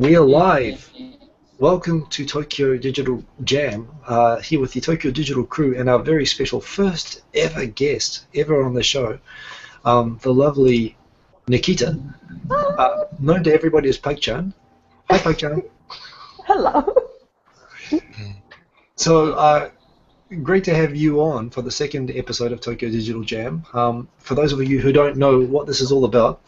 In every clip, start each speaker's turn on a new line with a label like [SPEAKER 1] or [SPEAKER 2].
[SPEAKER 1] We are live. Welcome to Tokyo Digital Jam, here with the Tokyo Digital crew and our very special first ever guest ever on the show, the lovely Nikita, known to everybody as Pugchan. Hi, Pugchan.
[SPEAKER 2] Hello.
[SPEAKER 1] So, great to have you on for the second episode of Tokyo Digital Jam. For those of you who don't know what this is all about,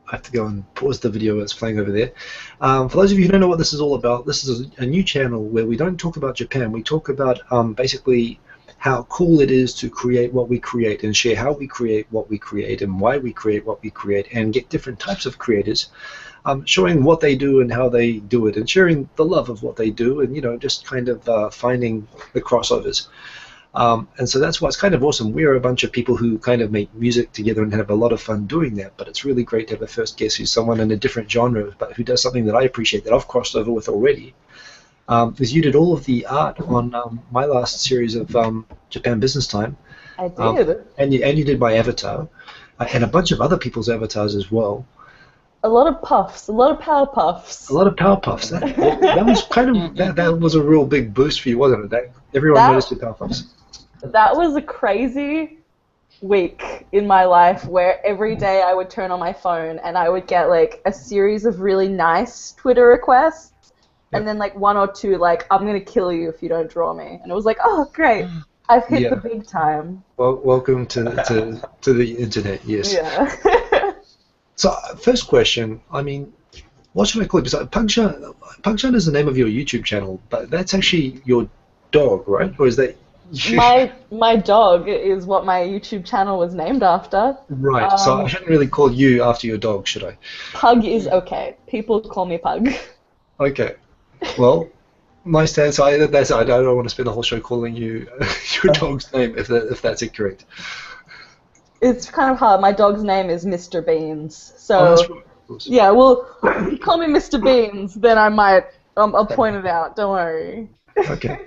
[SPEAKER 1] I have to go and pause the video that's playing over there. For those of you who don't know what this is all about, this is a new channel where we don't talk about Japan. We talk about basically how cool it is to create what we create and share how we create what we create and why we create what we create and get different types of creators, showing what they do and how they do it and sharing the love of what they do and, you know, just kind of finding the crossovers. And so that's why it's kind of awesome. We're a bunch of people who kind of make music together and have a lot of fun doing that, but it's really great to have a first guest who's someone in a different genre, but who does something that I appreciate, that I've crossed over with already. Because you did all of the art on my last series of Japan Business Time.
[SPEAKER 2] I did.
[SPEAKER 1] And you did my avatar, and a bunch of other people's avatars as well.
[SPEAKER 2] A lot of puffs, a lot of power puffs.
[SPEAKER 1] A lot of power puffs. That was kind of that was a real big boost for you, wasn't it? That everyone noticed your power puffs.
[SPEAKER 2] That was a crazy week in my life where every day I would turn on my phone and I would get like a series of really nice Twitter requests, and then like one or two like, I'm gonna kill you if you don't draw me. And it was like, oh great, I've hit the big time.
[SPEAKER 1] Well, welcome to the internet. Yes.
[SPEAKER 2] Yeah.
[SPEAKER 1] So first question, I mean, what should I call it? Because Pugchan is the name of your YouTube channel, but that's actually your dog, right? Or is that
[SPEAKER 2] my dog is what my YouTube channel was named after.
[SPEAKER 1] Right, so I shouldn't really call you after your dog, should I?
[SPEAKER 2] Pug is okay. People call me Pug.
[SPEAKER 1] Okay. Well, nice to answer. I don't want to spend the whole show calling you your dog's name if that's incorrect.
[SPEAKER 2] It's kind of hard. My dog's name is Mr. Beans. So,
[SPEAKER 1] that's right, of course.
[SPEAKER 2] Yeah, well, if you call me Mr. Beans, then I might, I'll point it out, don't worry.
[SPEAKER 1] Okay.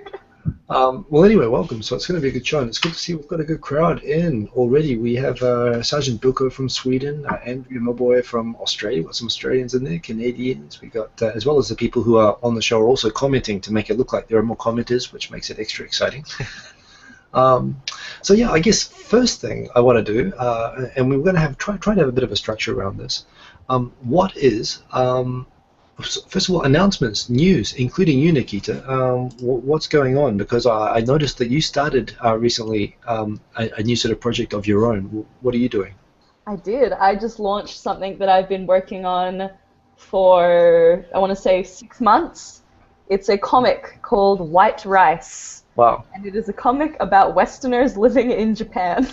[SPEAKER 1] Well, anyway, welcome. So it's going to be a good show, and it's good to see we've got a good crowd in already. We have Sergeant Bilko from Sweden, Andrew Moboy from Australia. We've got some Australians in there, Canadians. We got, as well as the people who are on the show are also commenting to make it look like there are more commenters, which makes it extra exciting. So yeah, I guess first thing I want to do, and we're going to have try to have a bit of a structure around this. What is first of all, announcements, news, including you, Nikita. What's going on? Because I noticed that you started recently a new sort of project of your own. What are you doing?
[SPEAKER 2] I did. I just launched something that I've been working on for, I want to say, 6 months. It's a comic called White Rice.
[SPEAKER 1] Wow.
[SPEAKER 2] And it is a comic about Westerners living in Japan.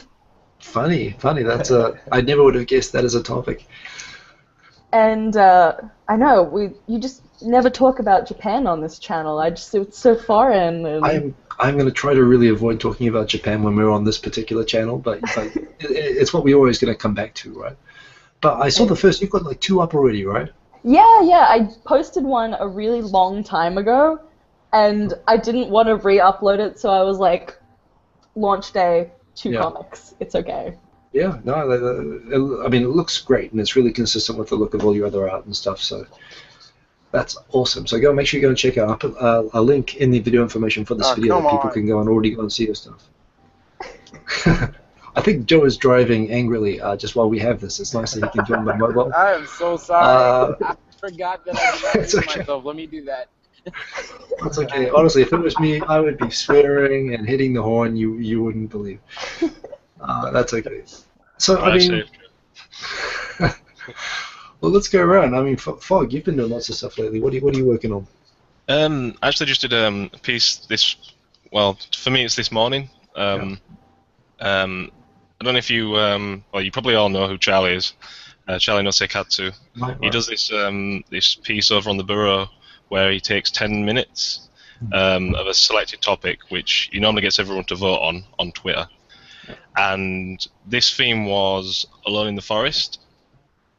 [SPEAKER 1] Funny. That's I never would have guessed that as a topic.
[SPEAKER 2] And I know you just never talk about Japan on this channel. It's so foreign. And
[SPEAKER 1] I'm going to try to really avoid talking about Japan when we're on this particular channel, but it's what we're always going to come back to, right? But I saw the first. You've got like 2 up already, right?
[SPEAKER 2] Yeah. I posted one a really long time ago, and I didn't want to re-upload it, so I was like, launch day, 2 comics. It's okay.
[SPEAKER 1] Yeah, no, I mean, it looks great, and it's really consistent with the look of all your other art and stuff, so that's awesome. So make sure you go and check out. I'll put a link in the video information for this video that people can go and already go and see your stuff. I think Joe is driving angrily just while we have this. It's nice that he can join my mobile.
[SPEAKER 3] I am so sorry. I forgot that I did
[SPEAKER 1] okay.
[SPEAKER 3] myself. Let me do that.
[SPEAKER 1] That's okay. Honestly, if it was me, I would be swearing and hitting the horn you wouldn't believe. That's okay. So, I mean, well, let's go around. I mean, Fog, you've been doing lots of stuff lately. What are you working on?
[SPEAKER 4] I actually just did a piece for me it's this morning. I don't know if you, well, you probably all know who Charlie is. Charlie no Seikatsu.
[SPEAKER 1] Right.
[SPEAKER 4] He does this piece over on the Bureau where he takes 10 minutes of a selected topic, which he normally gets everyone to vote on Twitter. And this theme was Alone in the Forest,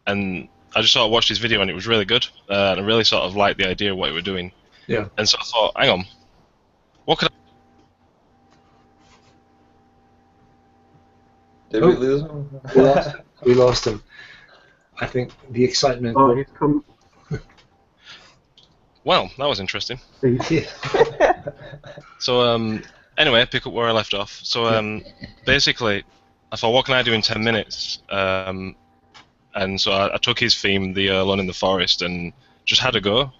[SPEAKER 4] and I just sort of watched his video and it was really good, and I really sort of liked the idea of what we were doing.
[SPEAKER 1] Yeah.
[SPEAKER 4] And so I thought, hang on, what could I...
[SPEAKER 5] Did we lose him?
[SPEAKER 1] We lost him. I think the excitement.
[SPEAKER 5] Oh, he's come.
[SPEAKER 4] Well, that was interesting.
[SPEAKER 1] Yeah.
[SPEAKER 4] So, anyway, pick up where I left off. So, basically, if I What Can I Do in 10 Minutes? And so I took his theme, the Alone in the Forest, and just had a go.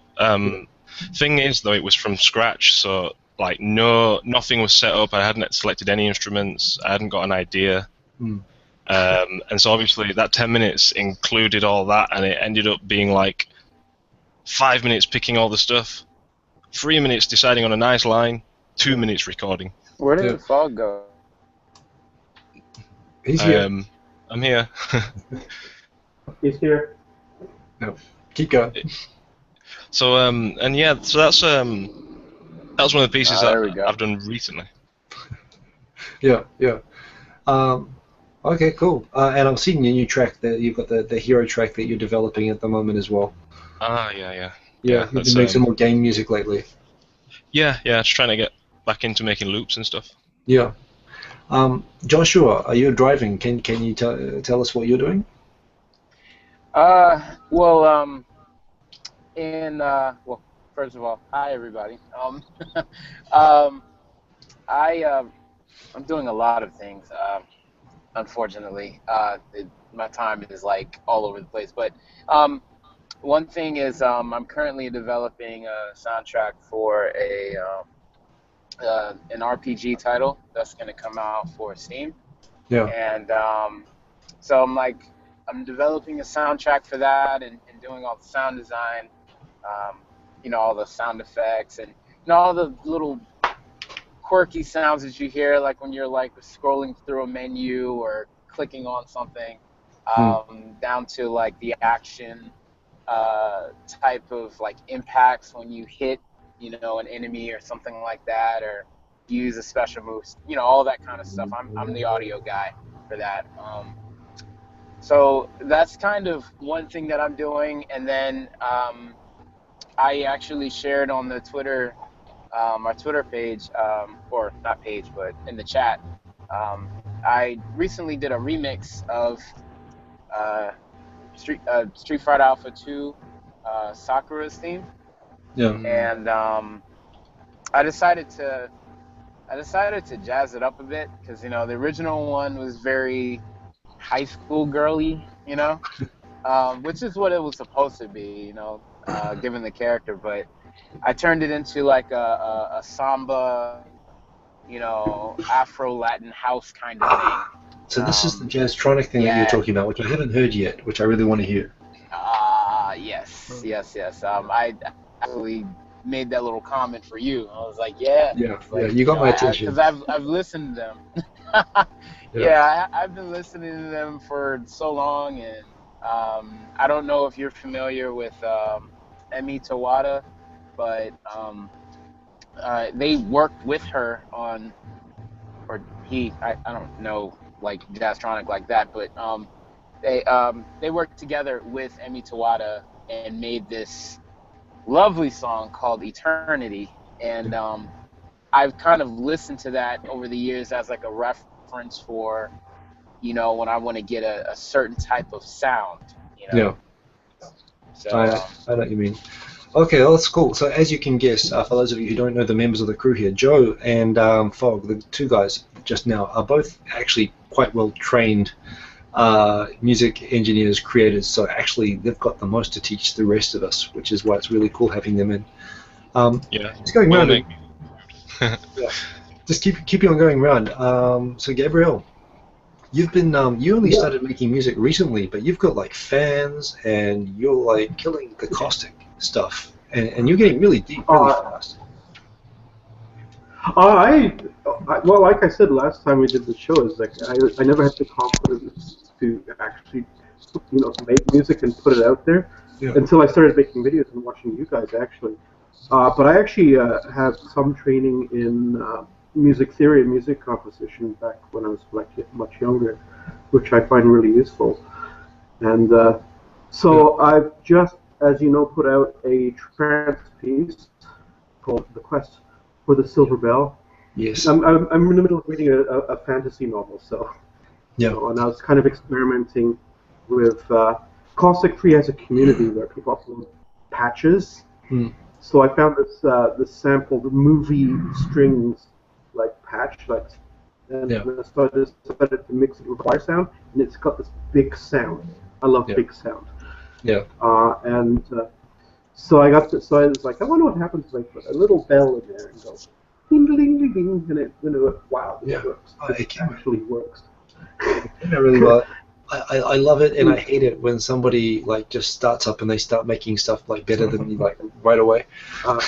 [SPEAKER 4] Thing is, though, it was from scratch, so like nothing was set up. I hadn't selected any instruments. I hadn't got an idea. And so obviously that 10 minutes included all that, and it ended up being like 5 minutes picking all the stuff, 3 minutes deciding on a nice line, 2 minutes recording.
[SPEAKER 3] Where did the fog go?
[SPEAKER 1] He's here.
[SPEAKER 4] I'm here.
[SPEAKER 5] He's here.
[SPEAKER 1] No, keep going.
[SPEAKER 4] So and yeah, so that's that was one of the pieces that I've done recently.
[SPEAKER 1] Yeah. Okay, cool. And I'm seeing your new track that you've got the hero track that you're developing at the moment as well.
[SPEAKER 4] Yeah.
[SPEAKER 1] Yeah, you've been doing some more game music lately.
[SPEAKER 4] Yeah, just trying to get back into making loops and stuff.
[SPEAKER 1] Yeah. Joshua, are you driving? Can you tell us what you're doing?
[SPEAKER 3] Well, first of all, hi everybody. I'm doing a lot of things. Unfortunately, my time is like all over the place. But one thing is, I'm currently developing a soundtrack for an RPG title that's going to come out for Steam.
[SPEAKER 1] Yeah.
[SPEAKER 3] And so I'm developing a soundtrack for that and doing all the sound design, all the sound effects and all the little quirky sounds that you hear, like when you're like scrolling through a menu or clicking on something, down to like the action type of like impacts when you hit, an enemy or something like that, or use a special move, all that kind of stuff. I'm the audio guy for that. So that's kind of one thing that I'm doing, and then I actually shared on the Twitter, our Twitter page, or not page, but in the chat. I recently did a remix of Street Fighter Alpha 2 Sakura's theme.
[SPEAKER 1] Yeah.
[SPEAKER 3] And I decided to jazz it up a bit because the original one was very high school girly, which is what it was supposed to be, given the character. But I turned it into like a samba, Afro-Latin house kind of thing.
[SPEAKER 1] So this is the Jazztronic thing that you're talking about, which I haven't heard yet, which I really want to hear.
[SPEAKER 3] Yes. I actually med that little comment for you. I was like, yeah,
[SPEAKER 1] you got my attention.
[SPEAKER 3] Because I've listened to them. I've been listening to them for so long, and I don't know if you're familiar with Emi Tawada, but they worked with her on, or he, I don't know, like Jazztronic like that, but they worked together with Emi Tawada and made this lovely song called Eternity, and I've kind of listened to that over the years as like a reference for, when I want to get a certain type of sound,
[SPEAKER 1] Yeah.
[SPEAKER 3] So
[SPEAKER 1] I know what you mean. Okay, well, that's cool. So as you can guess, for those of you who don't know the members of the crew here, Joe and Fogg, the two guys just now, are both actually quite well trained music engineers, creators. So actually, they've got the most to teach the rest of us, which is why it's really cool having them in. Just going around. Just keep on going around. So Gabrielle, you've been you only started making music recently, but you've got like fans, and you're like killing the caustic stuff, and you're getting really deep really fast.
[SPEAKER 5] Well, like I said last time we did the show, is like I never had the confidence to actually, make music and put it out there until I started making videos and watching you guys actually. But I actually have some training in music theory and music composition back when I was much younger, which I find really useful. And so I've just, as you know, put out a trance piece called The Quest for the Silver Bell.
[SPEAKER 1] Yes.
[SPEAKER 5] I'm in the middle of reading a fantasy novel, so and I was kind of experimenting with Caustic Free as a community where people upload patches. So I found this sampled movie strings like patch, and
[SPEAKER 1] Yeah.
[SPEAKER 5] so I decided to mix it with wire sound, and it's got this big sound. I love
[SPEAKER 1] Yeah.
[SPEAKER 5] big sound.
[SPEAKER 1] Yeah.
[SPEAKER 5] And so I got this. So I was like, I wonder what happens if I put a little bell in there and go ding ding ding ding, and it wow, this
[SPEAKER 1] Yeah.
[SPEAKER 5] works.
[SPEAKER 1] Oh,
[SPEAKER 5] This
[SPEAKER 1] it came out.
[SPEAKER 5] actually works.
[SPEAKER 1] It came out really well. I love it, and I hate it when somebody like just starts up and they start making stuff like better than me like right away.
[SPEAKER 5] I'm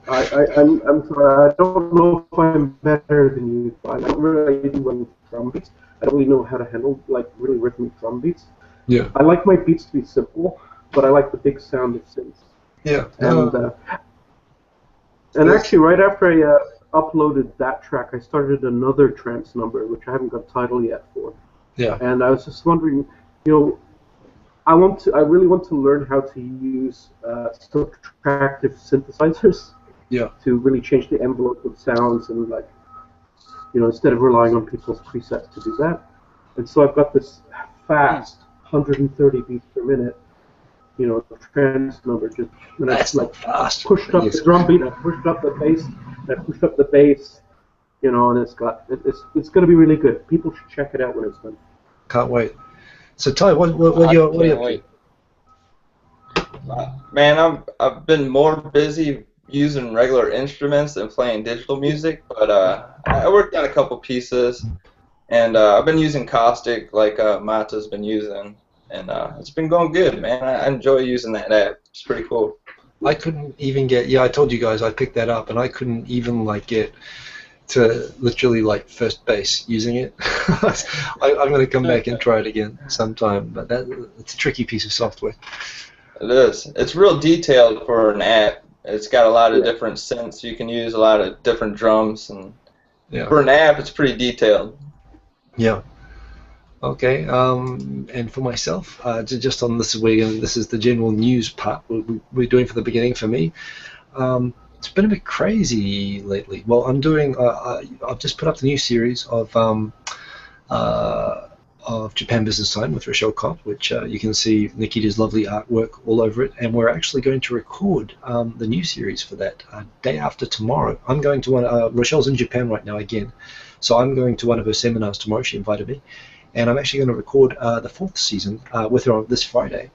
[SPEAKER 5] sorry, I don't know if I'm better than you. I don't really do well with drum beats. I don't really know how to handle like really rhythmic drum beats.
[SPEAKER 1] Yeah.
[SPEAKER 5] I like my beats to be simple, but I like the big sound of synths.
[SPEAKER 1] Yeah.
[SPEAKER 5] And actually, right after I uploaded that track, I started another trance number, which I haven't got a title yet for.
[SPEAKER 1] Yeah.
[SPEAKER 5] And I was just wondering, I really want to learn how to use subtractive synthesizers.
[SPEAKER 1] Yeah.
[SPEAKER 5] To really change the envelope of sounds and instead of relying on people's presets to do that. And so I've got this fast 130 beats per minute, trance number just and
[SPEAKER 1] That's
[SPEAKER 5] I
[SPEAKER 1] not fast.
[SPEAKER 5] pushed up the drum beat, I pushed up the bass, and I pushed up the bass, and it's going to be really good. People should check it out when it's done.
[SPEAKER 1] Can't wait. So Ty, what are you up to?
[SPEAKER 6] Man, I've been more busy using regular instruments than playing digital music, but I worked on a couple pieces, and I've been using Caustic like Mata's been using, and it's been going good, man. I enjoy using that app. It's pretty cool.
[SPEAKER 1] I couldn't even get. Yeah, I told you guys I picked that up, and I couldn't even get to literally first base using it. I'm going to come back and try it again sometime, but it's a tricky piece of software.
[SPEAKER 6] It is. It's real detailed for an app. It's got a lot of different synths you can use, a lot of different drums, and for an app, it's pretty detailed. Yeah.
[SPEAKER 1] Okay. And for myself, just on this week, and this is the general news part we're doing for the beginning for me. It's been a bit crazy lately. Well, I'm doing. I've just put up the new series of Japan Business Time with Rochelle Kopp, which you can see Nikita's lovely artwork all over it, and we're actually going to record the new series for that day after tomorrow. I'm going to one. Rochelle's in Japan right now again, so I'm going to one of her seminars tomorrow. She invited me, and I'm actually going to record the 4th season with her on this Friday.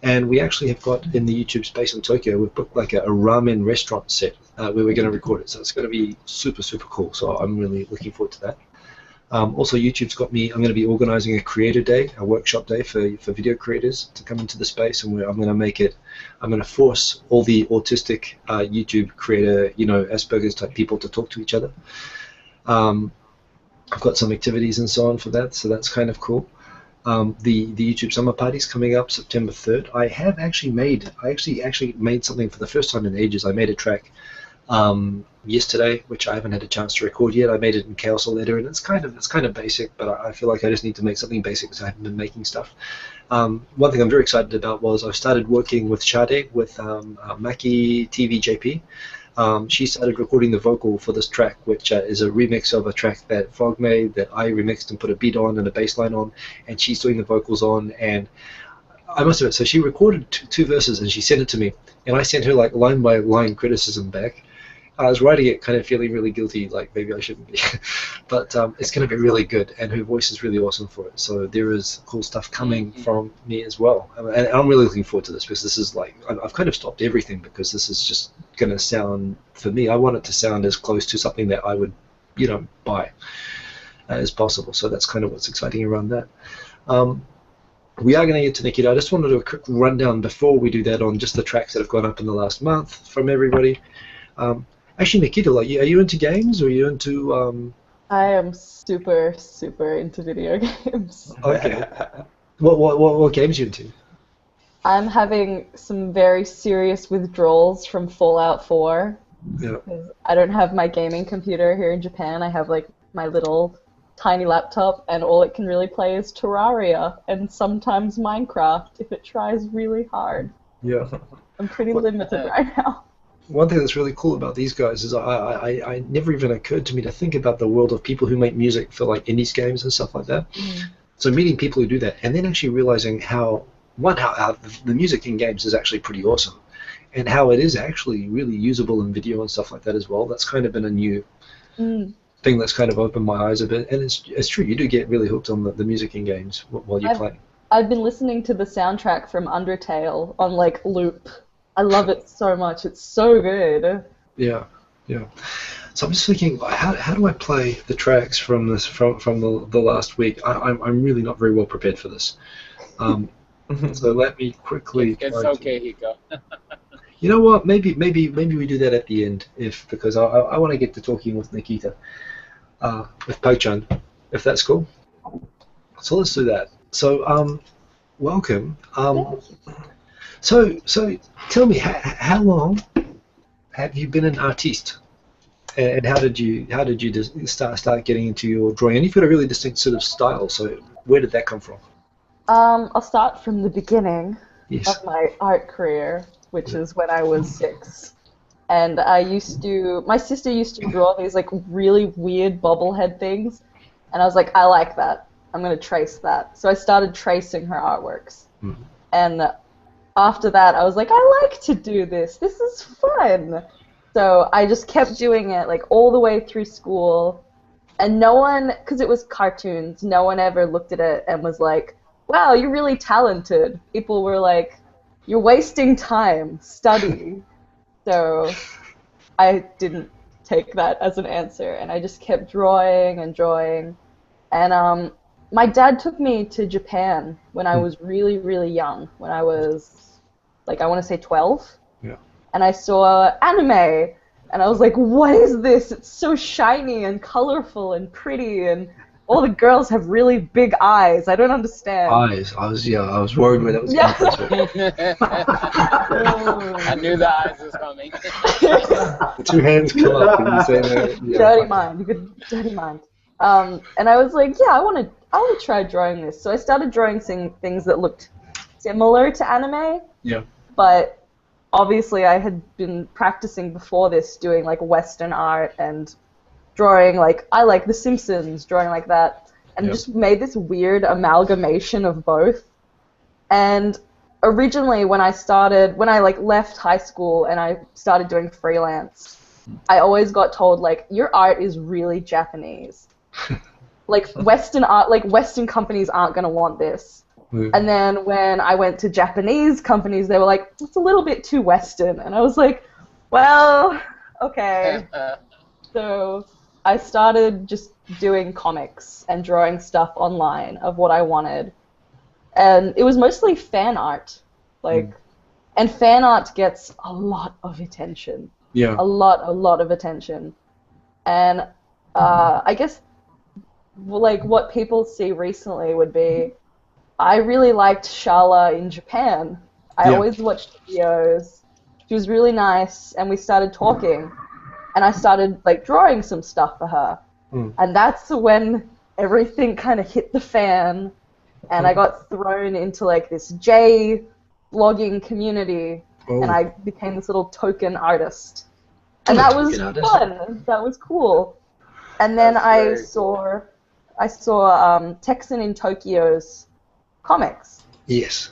[SPEAKER 1] And we actually have got in the YouTube space in Tokyo, we've booked a ramen restaurant set where we're going to record it. So it's going to be super, super cool. So I'm really looking forward to that. Also, YouTube's got me. I'm going to be organizing a creator day, a workshop day for video creators to come into the space, and I'm going to make it. I'm going to force all the autistic YouTube creator, Asperger's type people to talk to each other. I've got some activities and so on for that, so that's kind of cool. The YouTube summer party's coming up September 3rd. I actually made something for the first time in ages. I made a track yesterday, which I haven't had a chance to record yet. I made it in Chaos Letter, and it's kind of basic, but I feel like I just need to make something basic because I haven't been making stuff. One thing I'm very excited about was I've started working with Sade, with Maki TVJP. She started recording the vocal for this track, which is a remix of a track that Frog made that I remixed and put a beat on and a bass line on, and she's doing the vocals on. And I must admit, so she recorded two verses and she sent it to me, and I sent her line by line criticism back. I was writing it kind of feeling really guilty, like maybe I shouldn't be, but it's going to be really good, and her voice is really awesome for it. So there is cool stuff coming from me as well, and I'm really looking forward to this because this is I've kind of stopped everything because this is just going to sound, for me, I want it to sound as close to something that I would, buy as possible. So that's kind of what's exciting around that. We are going to get to Nikita. I just wanted to do a quick rundown before we do that on just the tracks that have gone up in the last month from everybody. Actually, Nikita, are you into games, or are you into?
[SPEAKER 2] I am super, super into video games.
[SPEAKER 1] Okay. What games are you into?
[SPEAKER 2] I'm having some very serious withdrawals from Fallout 4.
[SPEAKER 1] Yeah.
[SPEAKER 2] I don't have my gaming computer here in Japan. I have my little tiny laptop, and all it can really play is Terraria and sometimes Minecraft if it tries really hard.
[SPEAKER 1] Yeah.
[SPEAKER 2] I'm pretty limited right now.
[SPEAKER 1] One thing that's really cool about these guys is I never even occurred to me to think about the world of people who make music for indies games and stuff like that. So meeting people who do that, and then actually realizing how the music in games is actually pretty awesome. and how it is actually really usable in video and stuff like that as well. That's kind of been a new thing that's kind of opened my eyes a bit. And it's true, you do get really hooked on the music in games while you're playing.
[SPEAKER 2] I've been listening to the soundtrack from Undertale on like loop. I love it so much. It's so good.
[SPEAKER 1] Yeah, yeah. So I'm just thinking, how do I play the tracks from the last week? I'm really not very well prepared for this. So let me quickly.
[SPEAKER 3] It's okay, Hiko.
[SPEAKER 1] You know what? Maybe we do that at the end, because I want to get to talking with Nikita, with Pugchan, if that's cool. So let's do that. So welcome. So tell me, how long have you been an artiste, and how did you start getting into your drawing? And you've got a really distinct sort of style. So where did that come from?
[SPEAKER 2] I'll start from the beginning
[SPEAKER 1] Yes.
[SPEAKER 2] of my art career, which is when I was 6. And my sister used to draw these like really weird bobblehead things, and I was like, I like that. I'm going to trace that. So I started tracing her artworks. And after that, I was like, I like to do this. This is fun. So I just kept doing it like all the way through school. And no one, because it was cartoons, no one ever looked at it and was like, wow, you're really talented. People were like, you're wasting time, study. So I didn't take that as an answer, and I just kept drawing and drawing. And my dad took me to Japan when I was really, really young, when I was, like, I want to say 12.
[SPEAKER 1] Yeah.
[SPEAKER 2] And I saw anime, and I was like, what is this? It's so shiny and colorful and pretty, and all the girls have really big eyes. I don't understand.
[SPEAKER 1] Eyes. I was worried where that was coming from.
[SPEAKER 3] I knew the eyes was coming.
[SPEAKER 1] The two hands come up and you say that. Yeah.
[SPEAKER 2] Dirty mind. You could dirty mind. And I was like, yeah, I want to try drawing this. So I started drawing things that looked similar to anime.
[SPEAKER 1] Yeah.
[SPEAKER 2] But obviously I had been practicing before this, doing like Western art and drawing like, I like The Simpsons, drawing like that, and just made this weird amalgamation of both. And originally when I like left high school and I started doing freelance, I always got told like, your art is really Japanese. Like Western art, like Western companies aren't going to want this. And then when I went to Japanese companies, they were like, it's a little bit too Western. And I was like, well, okay. So I started just doing comics and drawing stuff online of what I wanted. And it was mostly fan art. And fan art gets a lot of attention.
[SPEAKER 1] Yeah.
[SPEAKER 2] A lot of attention. And I guess like what people see recently would be, I really liked Shala in Japan. I always watched videos. She was really nice, and we started talking. And I started like drawing some stuff for her. And that's when everything kind of hit the fan, and I got thrown into like this J blogging community, and I became this little token artist. And that was fun. That was cool. And then I saw Texan in Tokyo's comics.
[SPEAKER 1] Yes.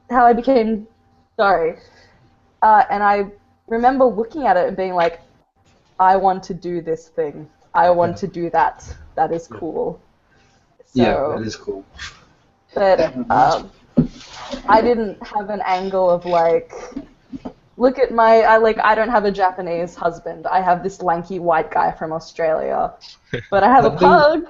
[SPEAKER 2] How I became, sorry. And I remember looking at it and being like, I want to do this thing. I want to do that. That is cool. So,
[SPEAKER 1] yeah, that is cool.
[SPEAKER 2] But I didn't have an angle of like, look at I don't have a Japanese husband. I have this lanky white guy from Australia. But I have a pug.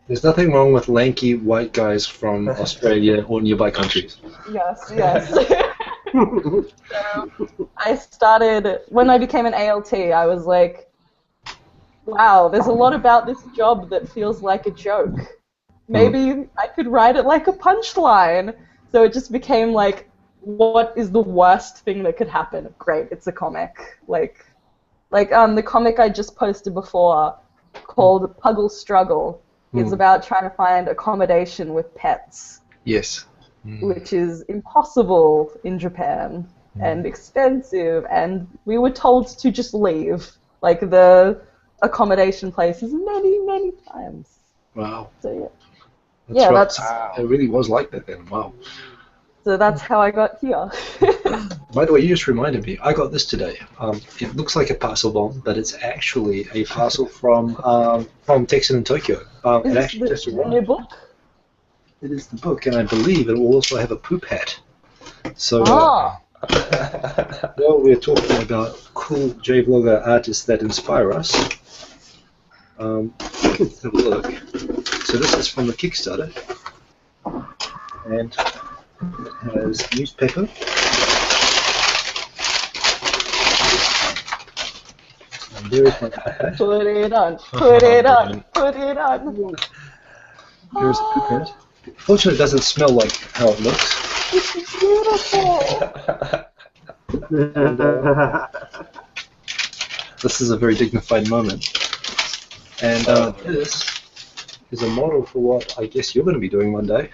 [SPEAKER 1] There's nothing wrong with lanky white guys from Australia or nearby countries.
[SPEAKER 2] Yes. So I started, when I became an ALT, I was like, wow, there's a lot about this job that feels like a joke. Maybe I could write it like a punchline. So it just became like, what is the worst thing that could happen? Great, it's a comic. Like the comic I just posted before called Puggle Struggle is about trying to find accommodation with pets.
[SPEAKER 1] Yes.
[SPEAKER 2] Which is impossible in Japan and expensive, and we were told to just leave, like the accommodation places many times.
[SPEAKER 1] Wow.
[SPEAKER 2] So
[SPEAKER 1] That's right. It really was like that then. Wow.
[SPEAKER 2] So that's how I got here.
[SPEAKER 1] By the way, you just reminded me. I got this today. It looks like a parcel bomb, but it's actually a parcel from Texan in Tokyo.
[SPEAKER 2] Is
[SPEAKER 1] It
[SPEAKER 2] this
[SPEAKER 1] actually just
[SPEAKER 2] the new
[SPEAKER 1] arrived.
[SPEAKER 2] book?
[SPEAKER 1] It is the book, and I believe it will also have a poop hat. So,
[SPEAKER 2] Oh,
[SPEAKER 1] while we're talking about cool J-vlogger artists that inspire us, let's have a look. So this is from the Kickstarter, and it has newspaper. And there is my poop hat.
[SPEAKER 2] put it on, put it on, put it on.
[SPEAKER 1] Here's a poop hat. Fortunately, it doesn't smell like how it looks.
[SPEAKER 2] It's beautiful.
[SPEAKER 1] This is a very dignified moment. And this is a model for what I guess you're going to be doing one day.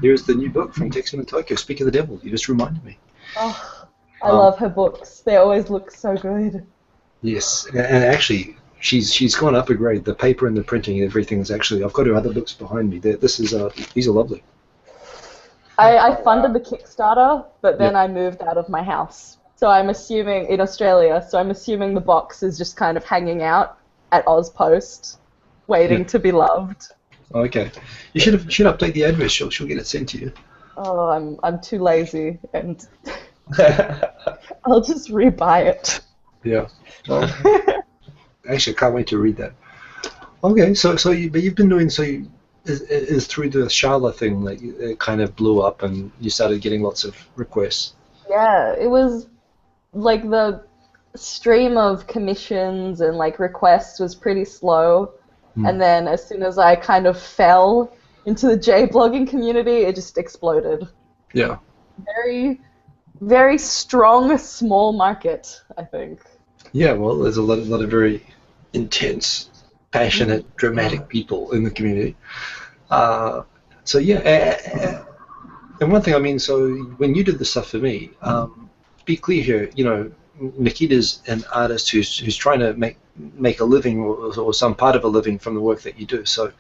[SPEAKER 1] Here's the new book from Texan in Tokyo, Speak of the Devil. You just reminded me.
[SPEAKER 2] Oh, I love her books. They always look so good.
[SPEAKER 1] Yes, and actually, she's gone up a grade. The paper and the printing and everything is actually. I've got her other books behind me. These are lovely.
[SPEAKER 2] I funded the Kickstarter, but then
[SPEAKER 1] Yeah.
[SPEAKER 2] I moved out of my house. So I'm assuming, in Australia, so I'm assuming the box is just kind of hanging out at Ozpost, waiting
[SPEAKER 1] Yeah.
[SPEAKER 2] to be loved.
[SPEAKER 1] Okay, you should update the address. She'll get it sent to you.
[SPEAKER 2] Oh, I'm too lazy, and I'll just rebuy it.
[SPEAKER 1] Yeah. Well, actually, I can't wait to read that. Okay, but you've been doing is through the Shala thing that it kind of blew up and you started getting lots of requests.
[SPEAKER 2] Yeah, it was like the stream of commissions and like requests was pretty slow. And then as soon as I kind of fell into the J-blogging community, it just exploded.
[SPEAKER 1] Yeah.
[SPEAKER 2] Very, very strong small market, I think.
[SPEAKER 1] Yeah, well, there's a lot of very intense, passionate, dramatic people in the community. So yeah, and one thing I mean, so when you did the stuff for me, be clear here, you know, Nikita's an artist who's trying to make a living or some part of a living from the work that you do. So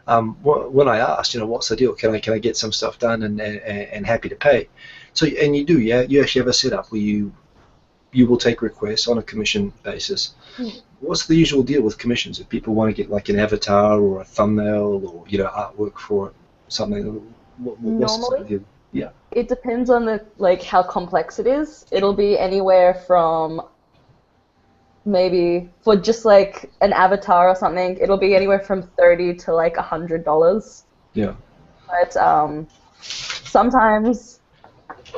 [SPEAKER 1] when I asked, you know, what's the deal? Can I get some stuff done and happy to pay? So and you do, yeah, you actually have a setup where you will take requests on a commission basis. What's the usual deal with commissions? If people want to get like an avatar or a thumbnail or artwork for something, what's the sort of deal? Yeah.
[SPEAKER 2] It depends on how complex it is. It'll be anywhere from maybe for just like an avatar or something, it'll be anywhere from $30 to like $100.
[SPEAKER 1] Yeah.
[SPEAKER 2] But sometimes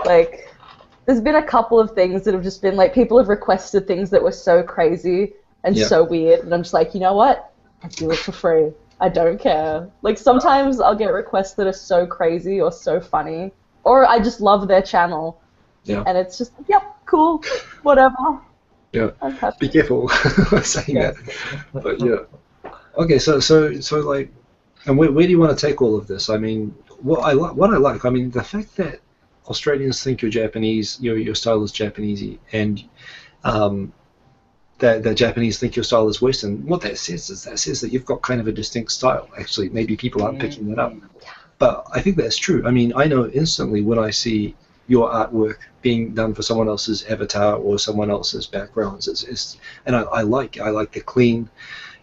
[SPEAKER 2] there's been a couple of things that have just been people have requested things that were so crazy and so weird, and I'm just like, you know what? I do it for free. I don't care. Sometimes I'll get requests that are so crazy or so funny, or I just love their channel.
[SPEAKER 1] Yeah.
[SPEAKER 2] And it's just, yep, cool, whatever.
[SPEAKER 1] Yeah.
[SPEAKER 2] I'm happy.
[SPEAKER 1] Be careful saying that. But yeah. Okay, so and where do you want to take all of this? I mean, what I like, I mean, the fact that Australians think you're Japanese, your style is Japanesey, and that the Japanese think your style is Western. What that says is that you've got kind of a distinct style. Actually, maybe people aren't picking that up, but I think that's true. I mean, I know instantly when I see your artwork being done for someone else's avatar or someone else's backgrounds. And I like the clean,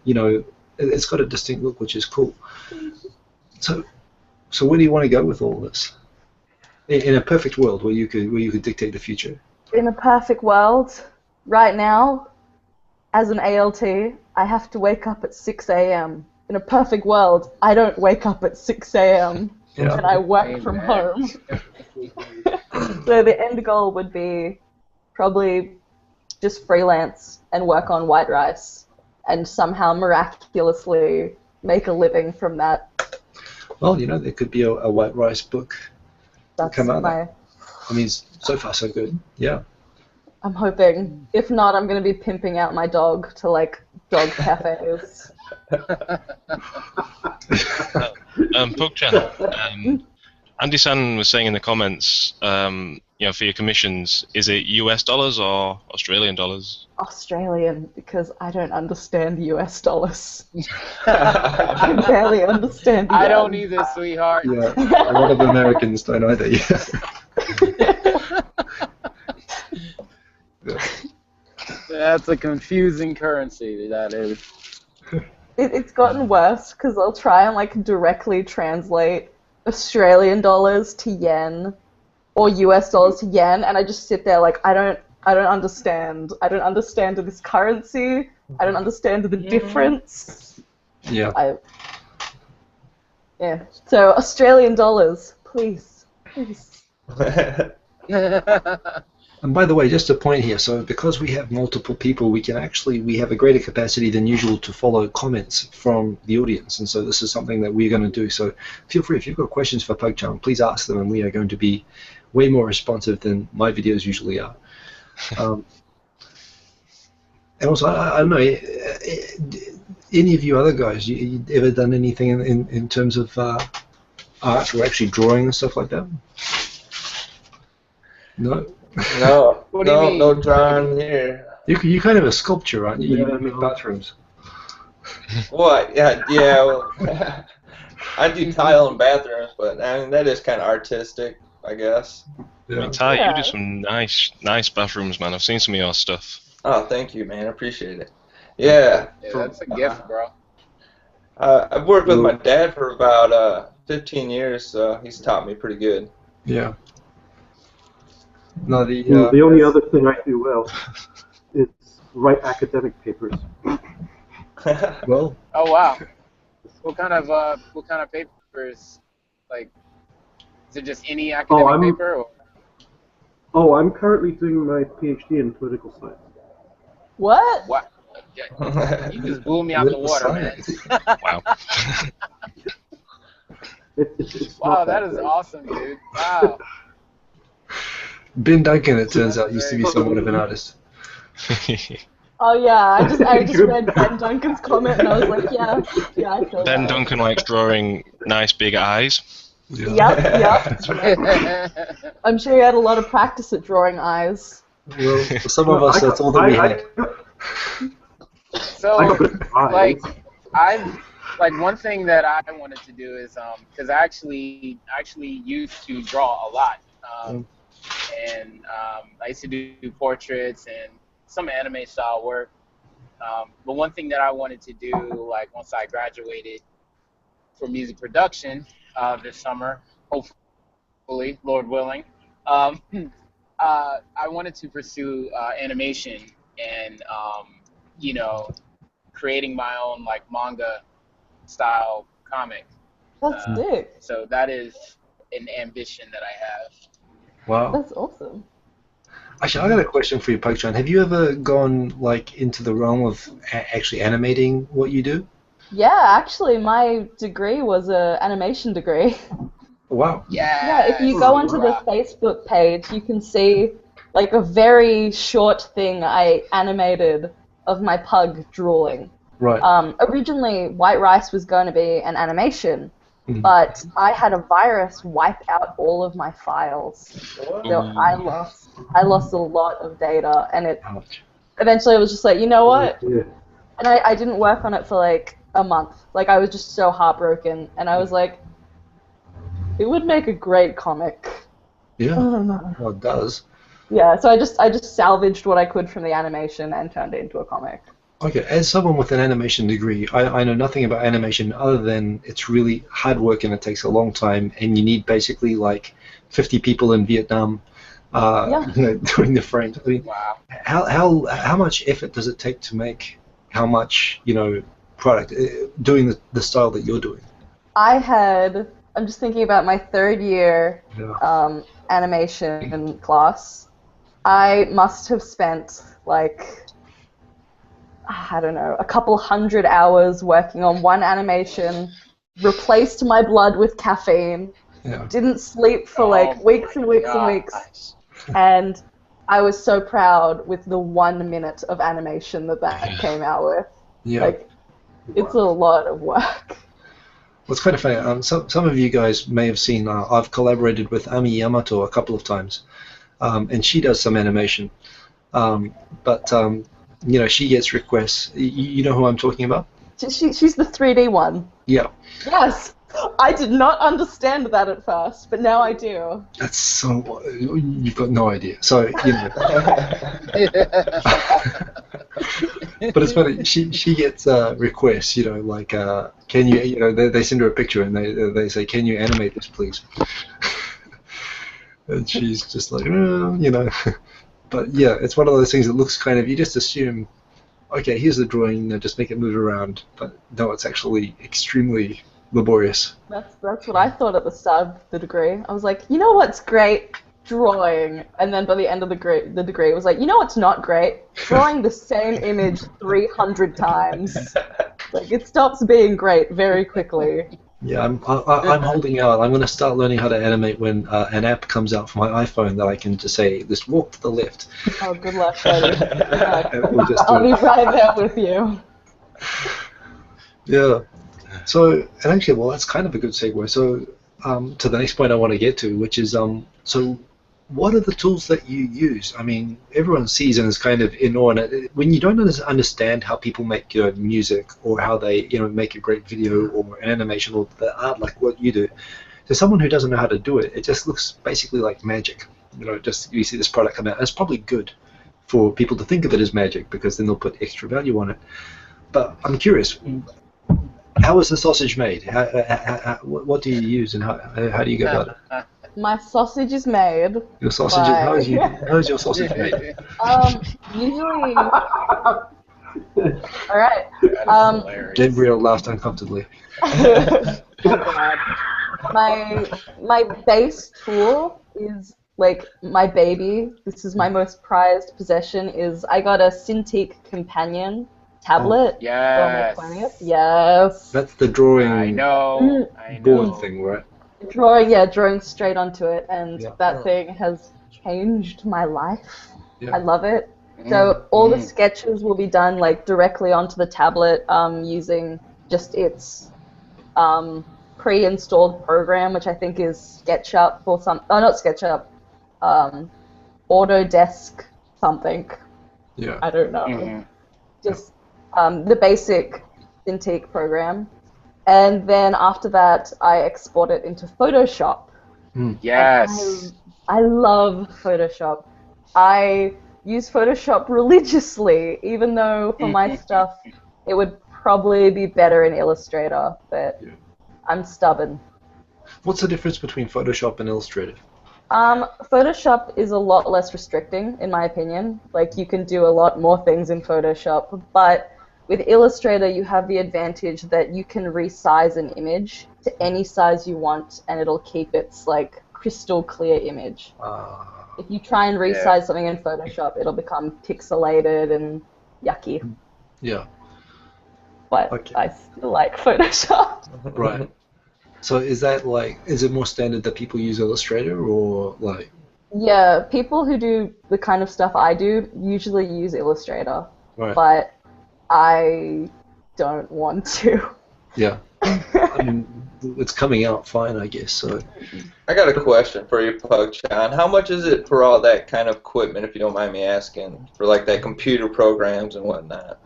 [SPEAKER 1] it's got a distinct look, which is cool. So where do you want to go with all this? In a perfect world where you could dictate the future.
[SPEAKER 2] In a perfect world, right now, as an ALT, I have to wake up at 6 a.m. In a perfect world, I don't wake up at 6 a.m. and I work from home. So the end goal would be probably just freelance and work on white rice and somehow miraculously make a living from that.
[SPEAKER 1] Well, there could be a white rice book.
[SPEAKER 2] That's
[SPEAKER 1] come out.
[SPEAKER 2] my...
[SPEAKER 1] I mean, so far so good. Yeah.
[SPEAKER 2] I'm hoping. If not, I'm going to be pimping out my dog to dog cafes.
[SPEAKER 4] Pugchan, Andy San was saying in the comments, for your commissions, is it US dollars or Australian dollars?
[SPEAKER 2] Australian, because I don't understand US dollars. I barely understand yen.
[SPEAKER 3] I don't either, sweetheart.
[SPEAKER 1] Yeah, a lot of Americans don't either. Yeah.
[SPEAKER 3] That's a confusing currency, that is.
[SPEAKER 2] It's gotten worse because I'll try and like directly translate Australian dollars to yen or US dollars to yen, and I just sit there like I don't understand. I don't understand this currency. I don't understand the difference.
[SPEAKER 1] Yeah.
[SPEAKER 2] Yeah. So Australian dollars, please.
[SPEAKER 1] And by the way, just a point here, so because we have multiple people, we have a greater capacity than usual to follow comments from the audience, and so this is something that we're going to do. So feel free, if you've got questions for Pugchan, please ask them, and we are going to be way more responsive than my videos usually are. And also, I don't know, any of you other guys, you ever done anything in terms of art or actually drawing and stuff like that? No?
[SPEAKER 6] No,
[SPEAKER 3] What do you mean?
[SPEAKER 6] no drawing here.
[SPEAKER 1] You kind of a sculptor, aren't you?
[SPEAKER 5] Yeah,
[SPEAKER 1] You make bathrooms.
[SPEAKER 6] What? Yeah. Well, I do tile in bathrooms, but I mean that is kind of artistic, I guess.
[SPEAKER 4] I mean, Ty, you do some nice bathrooms, man. I've seen some of your stuff.
[SPEAKER 6] Oh, thank you, man. I appreciate it. Yeah.
[SPEAKER 3] That's a gift, bro.
[SPEAKER 6] I've worked with my dad for about 15 years, so he's taught me pretty good.
[SPEAKER 1] Yeah. No,
[SPEAKER 5] The only other thing I do well is write academic papers.
[SPEAKER 1] Well.
[SPEAKER 3] Oh wow. What kind of papers? Like, is it just any academic paper? Or?
[SPEAKER 5] Oh, I'm currently doing my PhD in political science.
[SPEAKER 2] What?
[SPEAKER 3] What? You just blew me out the water, man.
[SPEAKER 4] Wow.
[SPEAKER 5] It's
[SPEAKER 3] Wow, that is awesome, dude. Wow.
[SPEAKER 1] Ben Duncan, it turns out, used to be somewhat of an artist.
[SPEAKER 2] Oh yeah, I just read Ben Duncan's comment and I was like, yeah, I feel
[SPEAKER 4] Ben
[SPEAKER 2] that.
[SPEAKER 4] Duncan likes drawing nice big eyes.
[SPEAKER 2] Yep. I'm sure he had a lot of practice at drawing eyes.
[SPEAKER 1] Well, for some of us, that's all that we had.
[SPEAKER 3] So, one thing that I wanted to do is, because I actually used to draw a lot, and I used to do portraits and some anime style work. But one thing that I wanted to do, like once I graduated for music production this summer, hopefully, Lord willing, I wanted to pursue animation and creating my own like manga style comic.
[SPEAKER 2] That's sick.
[SPEAKER 3] So that is an ambition that I have.
[SPEAKER 1] Wow.
[SPEAKER 2] That's awesome.
[SPEAKER 1] Actually, I got a question for you, Pugchan. Have you ever gone like into the realm of actually animating what you do?
[SPEAKER 2] Yeah, actually, my degree was an animation degree.
[SPEAKER 1] Wow.
[SPEAKER 2] Yeah, if you go onto the Facebook page, you can see like a very short thing I animated of my pug drooling.
[SPEAKER 1] Right.
[SPEAKER 2] Originally, White Rice was going to be an animation, but I had a virus wipe out all of my files. So I lost a lot of data, and it eventually was just like, you know what?
[SPEAKER 5] Yeah.
[SPEAKER 2] And I didn't work on it for like a month. Like I was just so heartbroken, and I was like, it would make a great comic.
[SPEAKER 1] Yeah.
[SPEAKER 2] I don't know.
[SPEAKER 1] Well, it does.
[SPEAKER 2] Yeah, so I just salvaged what I could from the animation and turned it into a comic.
[SPEAKER 1] Okay, as someone with an animation degree, I know nothing about animation other than it's really hard work and it takes a long time, and you need basically like 50 people in Vietnam doing the frames. I mean,
[SPEAKER 3] wow.
[SPEAKER 1] How much effort does it take to make how much product doing the style that you're doing?
[SPEAKER 2] I'm just thinking about my third year animation class. I must have spent like, I don't know, a couple hundred hours working on one animation, replaced my blood with caffeine, didn't sleep for like weeks and weeks and weeks, and I was so proud with the 1 minute of animation that came out with.
[SPEAKER 1] Yeah.
[SPEAKER 2] Like, it's a lot of work.
[SPEAKER 1] It's kind of funny. Some of you guys may have seen. I've collaborated with Ami Yamato a couple of times, and she does some animation. But she gets requests. You know who I'm talking about?
[SPEAKER 2] She's the 3D one.
[SPEAKER 1] Yeah.
[SPEAKER 2] Yes. I did not understand that at first, but now I do.
[SPEAKER 1] That's so. You've got no idea. So but it's funny. She gets requests. Like can you? They send her a picture and they say, can you animate this, please? And she's just like, But yeah, it's one of those things that looks kind of. You just assume, okay, here's the drawing. Just make it move around. But no, it's actually extremely laborious.
[SPEAKER 2] That's what I thought at the start of the degree. I was like, you know what's great? Drawing. And then by the end of the degree, it was like, you know what's not great? Drawing the same image 300 times. Like, it stops being great very quickly.
[SPEAKER 1] Yeah, I'm holding out. I'm going to start learning how to animate when an app comes out for my iPhone that I can just say, just walk to the left.
[SPEAKER 2] Oh, good luck, buddy. Good luck.
[SPEAKER 1] I'll
[SPEAKER 2] be right there with you.
[SPEAKER 1] Yeah. So, and actually, well, that's kind of a good segue. So, to the next point I want to get to, which is, so what are the tools that you use? I mean, everyone sees and is kind of in awe. And when you don't understand how people make music or how they, make a great video or an animation or the art like what you do, to someone who doesn't know how to do it, it just looks basically like magic. Just you see this product come out. And it's probably good for people to think of it as magic because then they'll put extra value on it. But I'm curious. How is the sausage made? What do you use and how do you go about it?
[SPEAKER 2] My sausage is made.
[SPEAKER 1] Your sausage is how is your sausage made?
[SPEAKER 2] Usually. All right.
[SPEAKER 1] Gabriel laughed uncomfortably.
[SPEAKER 2] My base tool is like my baby. This is my most prized possession. I got a Cintiq Companion tablet.
[SPEAKER 3] Yes.
[SPEAKER 2] Yes.
[SPEAKER 1] That's the drawing.
[SPEAKER 3] I know.
[SPEAKER 1] Board thing, right?
[SPEAKER 2] Drawing straight onto it, and
[SPEAKER 1] Yeah.
[SPEAKER 2] that thing has changed my life.
[SPEAKER 1] Yeah.
[SPEAKER 2] I love it. So all the sketches will be done like directly onto the tablet using just its pre-installed program, which I think is SketchUp or some. Oh, not SketchUp. Autodesk something.
[SPEAKER 1] Yeah.
[SPEAKER 2] I don't know. Just the basic Cintiq program. And then after that, I export it into Photoshop.
[SPEAKER 3] Yes.
[SPEAKER 2] I love Photoshop. I use Photoshop religiously, even though for my stuff, it would probably be better in Illustrator, but I'm stubborn.
[SPEAKER 1] What's the difference between Photoshop and Illustrator?
[SPEAKER 2] Photoshop is a lot less restricting, in my opinion. Like, you can do a lot more things in Photoshop, but with Illustrator, you have the advantage that you can resize an image to any size you want, and it'll keep its, like, crystal clear image. If you try and resize something in Photoshop, it'll become pixelated and yucky.
[SPEAKER 1] Yeah.
[SPEAKER 2] But
[SPEAKER 1] Okay.
[SPEAKER 2] I still like Photoshop.
[SPEAKER 1] Right. So is it more standard that people use Illustrator or like?
[SPEAKER 2] Yeah, people who do the kind of stuff I do usually use Illustrator.
[SPEAKER 1] Right.
[SPEAKER 2] But I don't want to.
[SPEAKER 1] Yeah. I mean, it's coming out fine, I guess. So.
[SPEAKER 6] I got a question for you, Pugchan. How much is it for all that kind of equipment, if you don't mind me asking, for like that computer programs and whatnot?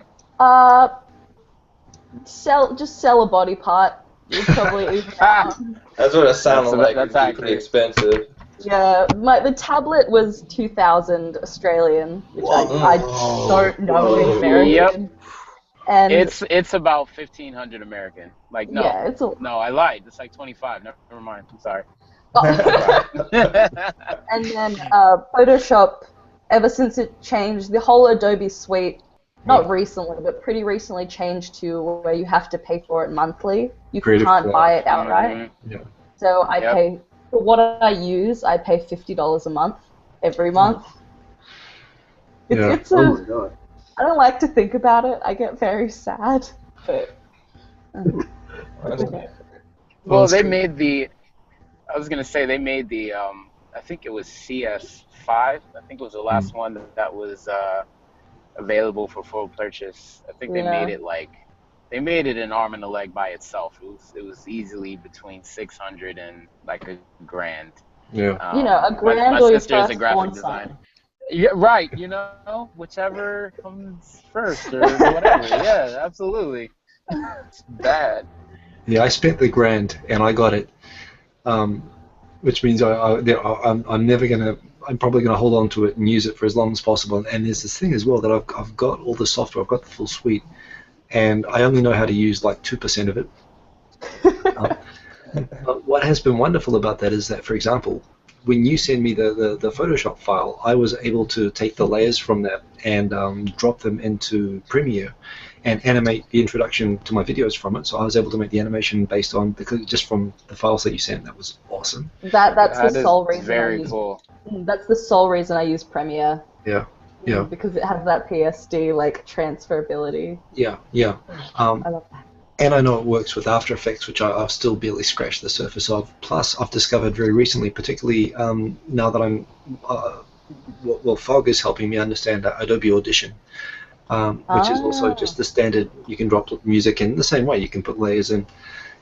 [SPEAKER 2] Sell a body part. You'd probably even
[SPEAKER 6] That's what it sounded like.
[SPEAKER 3] That's
[SPEAKER 6] It'd be pretty expensive.
[SPEAKER 2] Yeah, the tablet was 2,000 Australian, which I don't know in American.
[SPEAKER 3] Yep.
[SPEAKER 2] And
[SPEAKER 3] it's about 1,500 American. Like no,
[SPEAKER 2] yeah,
[SPEAKER 3] no, I lied. It's like 25. Never mind. I'm sorry.
[SPEAKER 2] And then Photoshop, ever since it changed, the whole Adobe suite, not recently, but pretty recently changed to where you have to pay for it monthly. You
[SPEAKER 1] Creative
[SPEAKER 2] can't
[SPEAKER 1] Cloud.
[SPEAKER 2] buy it outright.
[SPEAKER 1] Yeah.
[SPEAKER 2] So I pay, for what I use, I pay $50 a month, every month. It's
[SPEAKER 5] Oh my god.
[SPEAKER 2] I don't like to think about it. I get very sad. But
[SPEAKER 3] Well, they made the. I was gonna say they made the. I think it was CS5. I think it was the last one that was available for full purchase. I think they made it like they made it an arm and a leg by itself. It was easily between 600 and like a grand.
[SPEAKER 1] Yeah.
[SPEAKER 2] A grand
[SPEAKER 3] My
[SPEAKER 2] or your
[SPEAKER 3] sister is a graphic
[SPEAKER 2] firstborn
[SPEAKER 3] designer.
[SPEAKER 2] son.
[SPEAKER 3] Yeah, right. Whichever comes first or whatever. Yeah, absolutely. It's bad.
[SPEAKER 1] Yeah, I spent the grand and I got it, which means I'm never gonna. I'm probably gonna hold on to it and use it for as long as possible. And there's this thing as well that I've got all the software. I've got the full suite, and I only know how to use like 2% of it. But what has been wonderful about that is that, for example, when you send me the Photoshop file, I was able to take the layers from that and drop them into Premiere and animate the introduction to my videos from it. So I was able to make the animation based on just from the files that you sent. That was awesome.
[SPEAKER 2] That's
[SPEAKER 3] That
[SPEAKER 2] the
[SPEAKER 3] is
[SPEAKER 2] sole reason I
[SPEAKER 3] very
[SPEAKER 2] use.
[SPEAKER 3] cool.
[SPEAKER 2] That's the sole reason I use Premiere.
[SPEAKER 1] Yeah, yeah,
[SPEAKER 2] Because it has that PSD like transferability.
[SPEAKER 1] yeah.
[SPEAKER 2] I love that.
[SPEAKER 1] And I know it works with After Effects, which I've still barely scratched the surface of. Plus, I've discovered very recently, particularly now that I'm, Fog is helping me understand Adobe Audition, which is also just the standard. You can drop music in the same way. You can put layers in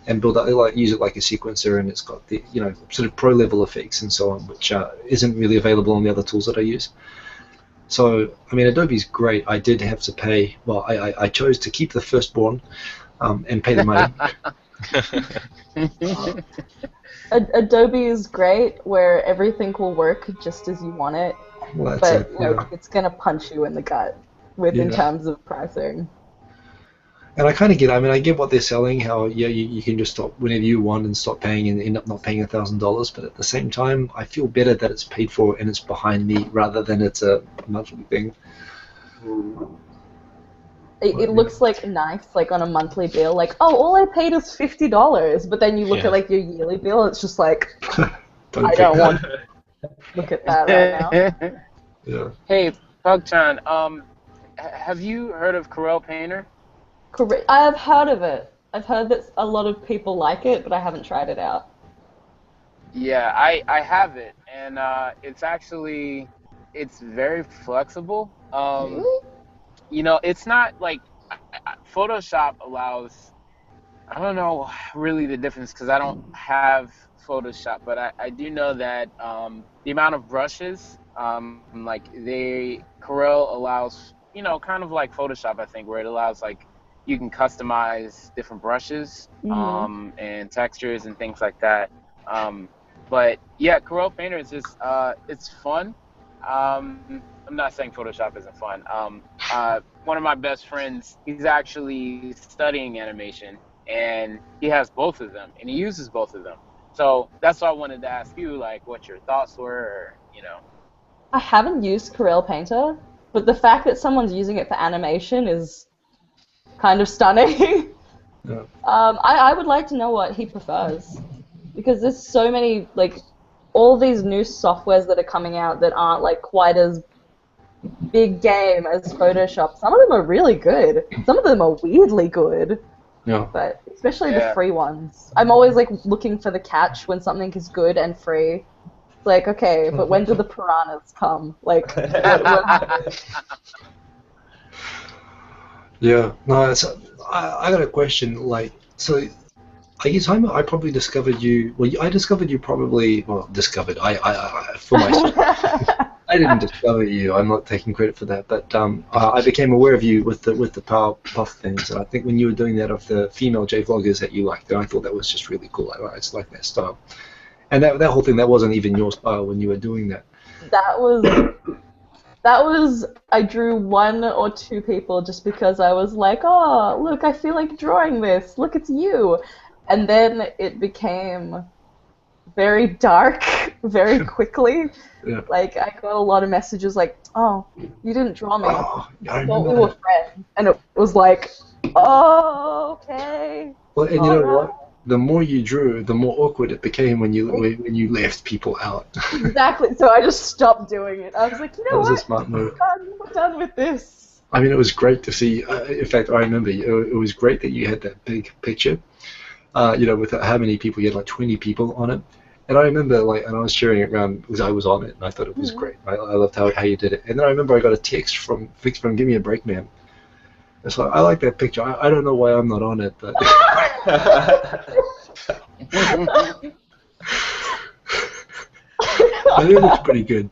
[SPEAKER 1] and build use it like a sequencer, and it's got the sort of pro level effects and so on, which isn't really available on the other tools that I use. So, I mean, Adobe's great. I did have to pay. Well, I chose to keep the firstborn. And pay the money.
[SPEAKER 2] Adobe is great, where everything will work just as you want it,
[SPEAKER 1] Well, that's
[SPEAKER 2] but it's gonna punch you in the gut in terms of pricing.
[SPEAKER 1] And I kind of get. I mean, I get what they're selling. How you can just stop whenever you want and stop paying and end up not paying $1,000. But at the same time, I feel better that it's paid for and it's behind me rather than it's a monthly thing.
[SPEAKER 2] It looks like nice, like on a monthly bill, like, oh, all I paid is $50, but then you look at like your yearly bill, it's just like, I don't want to look at that right now.
[SPEAKER 1] Yeah.
[SPEAKER 3] Hey, Pugchan, have you heard of Corel Painter?
[SPEAKER 2] I have heard of it. I've heard that a lot of people like it, but I haven't tried it out.
[SPEAKER 3] Yeah, I have it, and it's very flexible. It's not like Photoshop allows. I don't know really the difference because I don't have Photoshop, but I do know that the amount of brushes, Corel allows, kind of like Photoshop, I think, where it allows like you can customize different brushes and textures and things like that. But yeah, Corel Painter is just it's fun. I'm not saying Photoshop isn't fun. One of my best friends, he's actually studying animation, and he has both of them, and he uses both of them. So that's why I wanted to ask you, like, what your thoughts were, or.
[SPEAKER 2] I haven't used Corel Painter, but the fact that someone's using it for animation is kind of stunning.
[SPEAKER 1] Yeah.
[SPEAKER 2] I would like to know what he prefers, because there's so many, like, all these new softwares that are coming out that aren't, like, quite as big game as Photoshop. Some of them are really good. Some of them are weirdly good.
[SPEAKER 1] Yeah.
[SPEAKER 2] But especially the free ones. I'm always like looking for the catch when something is good and free. It's like, okay, but when do the piranhas come? Like, what happens?
[SPEAKER 1] Yeah. No, I got a question. Like, so I guess I probably discovered you. Well, I discovered you probably. Well, discovered. I for myself. I didn't discover you. I'm not taking credit for that, but I became aware of you with the Powerpuff things, and I think when you were doing that of the female J-vloggers that you liked, and I thought that was just really cool. I just like that style, and that whole thing, that wasn't even your style when you were doing that.
[SPEAKER 2] That was I drew one or two people just because I was like, oh, look, I feel like drawing this. Look, it's you, and then it became very dark very quickly.
[SPEAKER 1] Yeah.
[SPEAKER 2] Like, I got a lot of messages like, oh, you didn't draw me.
[SPEAKER 1] Oh, I
[SPEAKER 2] thought we
[SPEAKER 1] remember
[SPEAKER 2] were
[SPEAKER 1] that.
[SPEAKER 2] friends. And it was like, oh, okay.
[SPEAKER 1] Well, and you know what? The more you drew, the more awkward it became when you left people out.
[SPEAKER 2] Exactly. So I just stopped doing it. I was like, you know
[SPEAKER 1] That was
[SPEAKER 2] what?
[SPEAKER 1] a smart move.
[SPEAKER 2] We're done with this.
[SPEAKER 1] I mean, it was great to see. In fact, I remember it was great that you had that big picture. With how many people? You had like 20 people on it. And I remember, and I was sharing it around because I was on it, and I thought it was great. I loved how you did it. And then I remember I got a text from Give Me a Break Man, It's like, I like that picture. I don't know why I'm not on it, but I think it looks pretty good.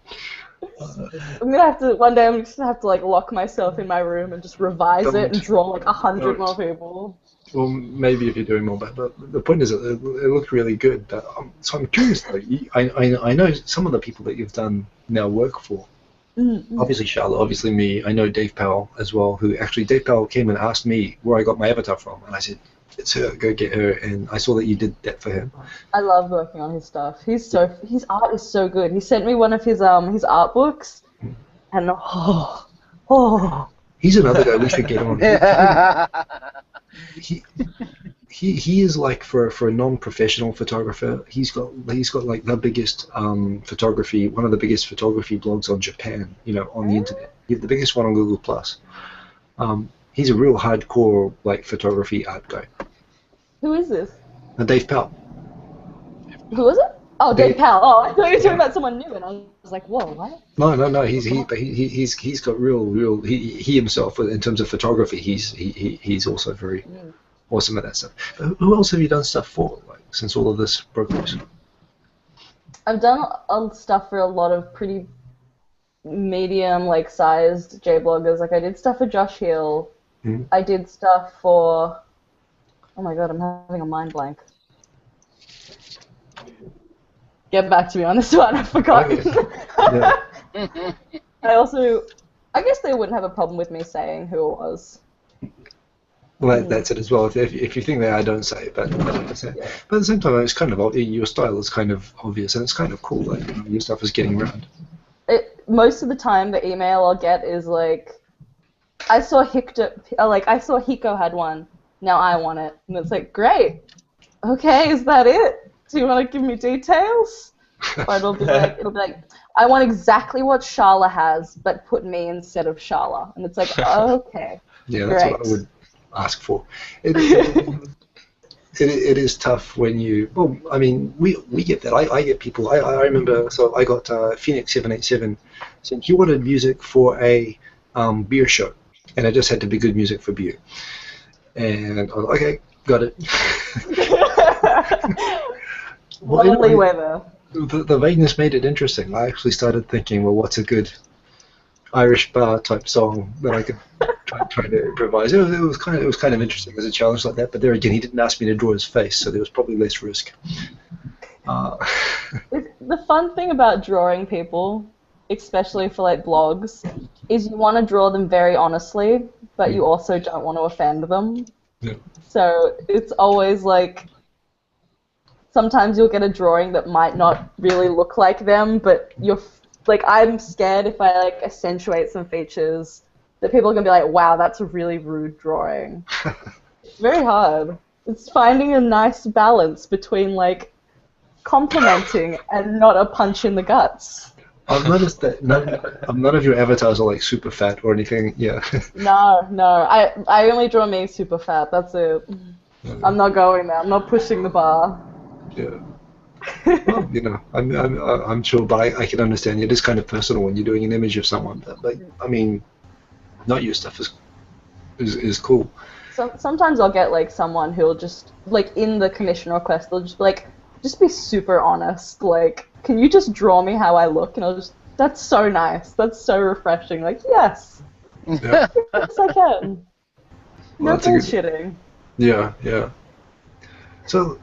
[SPEAKER 2] I'm gonna have to one day. I'm just gonna have to like lock myself in my room and just revise it and
[SPEAKER 1] Don't.
[SPEAKER 2] draw like 100 more
[SPEAKER 1] Don't.
[SPEAKER 2] people.
[SPEAKER 1] Well, maybe if you're doing more, but the point is, it looked really good. So I'm curious though. I know some of the people that you've done now work for.
[SPEAKER 2] Mm-hmm.
[SPEAKER 1] Obviously Charlotte, obviously me. I know Dave Powell as well. Who actually Dave Powell came and asked me where I got my avatar from, and I said it's her. Go get her. And I saw that you did that for him.
[SPEAKER 2] I love working on his stuff. His art is so good. He sent me one of his art books, and
[SPEAKER 1] He's another guy we should get on. He is like for a non-professional photographer. He's got like the biggest photography, one of the biggest photography blogs on Japan. On the internet. He's the biggest one on Google Plus. He's a real hardcore like photography art guy.
[SPEAKER 2] Who is this?
[SPEAKER 1] Dave Powell.
[SPEAKER 2] Who is it? Oh, Dave Powell. Oh, I thought you were talking about someone new, and I was like, whoa, what?
[SPEAKER 1] No. He's got real. He himself, in terms of photography, he's also very awesome at that stuff. But who else have you done stuff for, like, since all of this broke loose?
[SPEAKER 2] I've done stuff for a lot of pretty medium, like, sized J-bloggers. Like, I did stuff for Josh Hill. I did stuff for... Oh my god, I'm having a mind blank. Get back to me on this one, I've forgotten.
[SPEAKER 1] Yeah.
[SPEAKER 2] I guess they wouldn't have a problem with me saying who it was.
[SPEAKER 1] Well, that's it as well. If you think that, I don't say it, but I don't say it. But at the same time, it's kind of your style is kind of obvious, and it's kind of cool. Like, your stuff is getting around.
[SPEAKER 2] Most of the time, the email I'll get is like, I saw Hiko had one. Now I want it, and it's like, great. Okay, is that it? Do you want to give me details? Or it'll be like, I want exactly what Sharla has, but put me instead of Sharla. And it's like, okay.
[SPEAKER 1] Yeah, that's what I would ask for. It is tough when you. Well, I mean, we get that. I get people. I remember. So I got Phoenix 787 saying he wanted music for a beer show, and it just had to be good music for beer. And I was like, okay, got it. Well,
[SPEAKER 2] Lovely weather.
[SPEAKER 1] The vagueness made it interesting. I actually started thinking, well, what's a good Irish bar type song that I could try to improvise? It was kind of interesting as a challenge like that. But there again, he didn't ask me to draw his face, so there was probably less risk.
[SPEAKER 2] The fun thing about drawing people, especially for like blogs, is you want to draw them very honestly, but you also don't want to offend them.
[SPEAKER 1] Yeah.
[SPEAKER 2] So it's always like, sometimes you'll get a drawing that might not really look like them, but I'm scared if I like accentuate some features that people are gonna be like, wow, that's a really rude drawing. It's very hard. It's finding a nice balance between like complimenting and not a punch in the guts.
[SPEAKER 1] I've noticed that none of your avatars are like super fat or anything. Yeah.
[SPEAKER 2] No. I only draw me super fat. That's it. I'm not going there. I'm not pushing the bar.
[SPEAKER 1] Yeah. Well, I'm sure, but I can understand. It is kind of personal when you're doing an image of someone. But I mean, not your stuff is cool.
[SPEAKER 2] Sometimes I'll get like someone who'll just like in the commission request, they'll just be like, just be super honest. Like, can you just draw me how I look? And I'll just, that's so nice. That's so refreshing. Like, yes.
[SPEAKER 1] Yeah.
[SPEAKER 2] Yes, I can. No bullshitting.
[SPEAKER 1] Yeah. So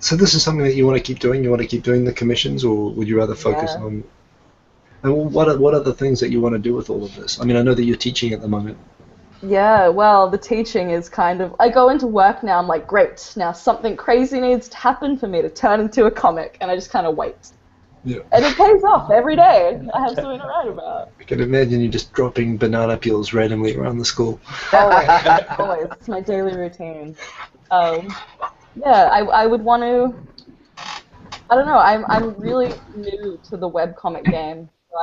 [SPEAKER 1] this is something that you want to keep doing? You want to keep doing the commissions, or would you rather focus on... And what are the things that you want to do with all of this? I mean, I know that you're teaching at the moment.
[SPEAKER 2] Yeah, well, the teaching is kind of... I go into work now, I'm like, great, now something crazy needs to happen for me to turn into a comic, and I just kind of wait.
[SPEAKER 1] Yeah.
[SPEAKER 2] And it pays off every day. I have something to write about.
[SPEAKER 1] I can imagine you just dropping banana peels randomly around the school.
[SPEAKER 2] Always. It's my daily routine. Yeah, I would want to... I don't know, I'm really new to the webcomic game. So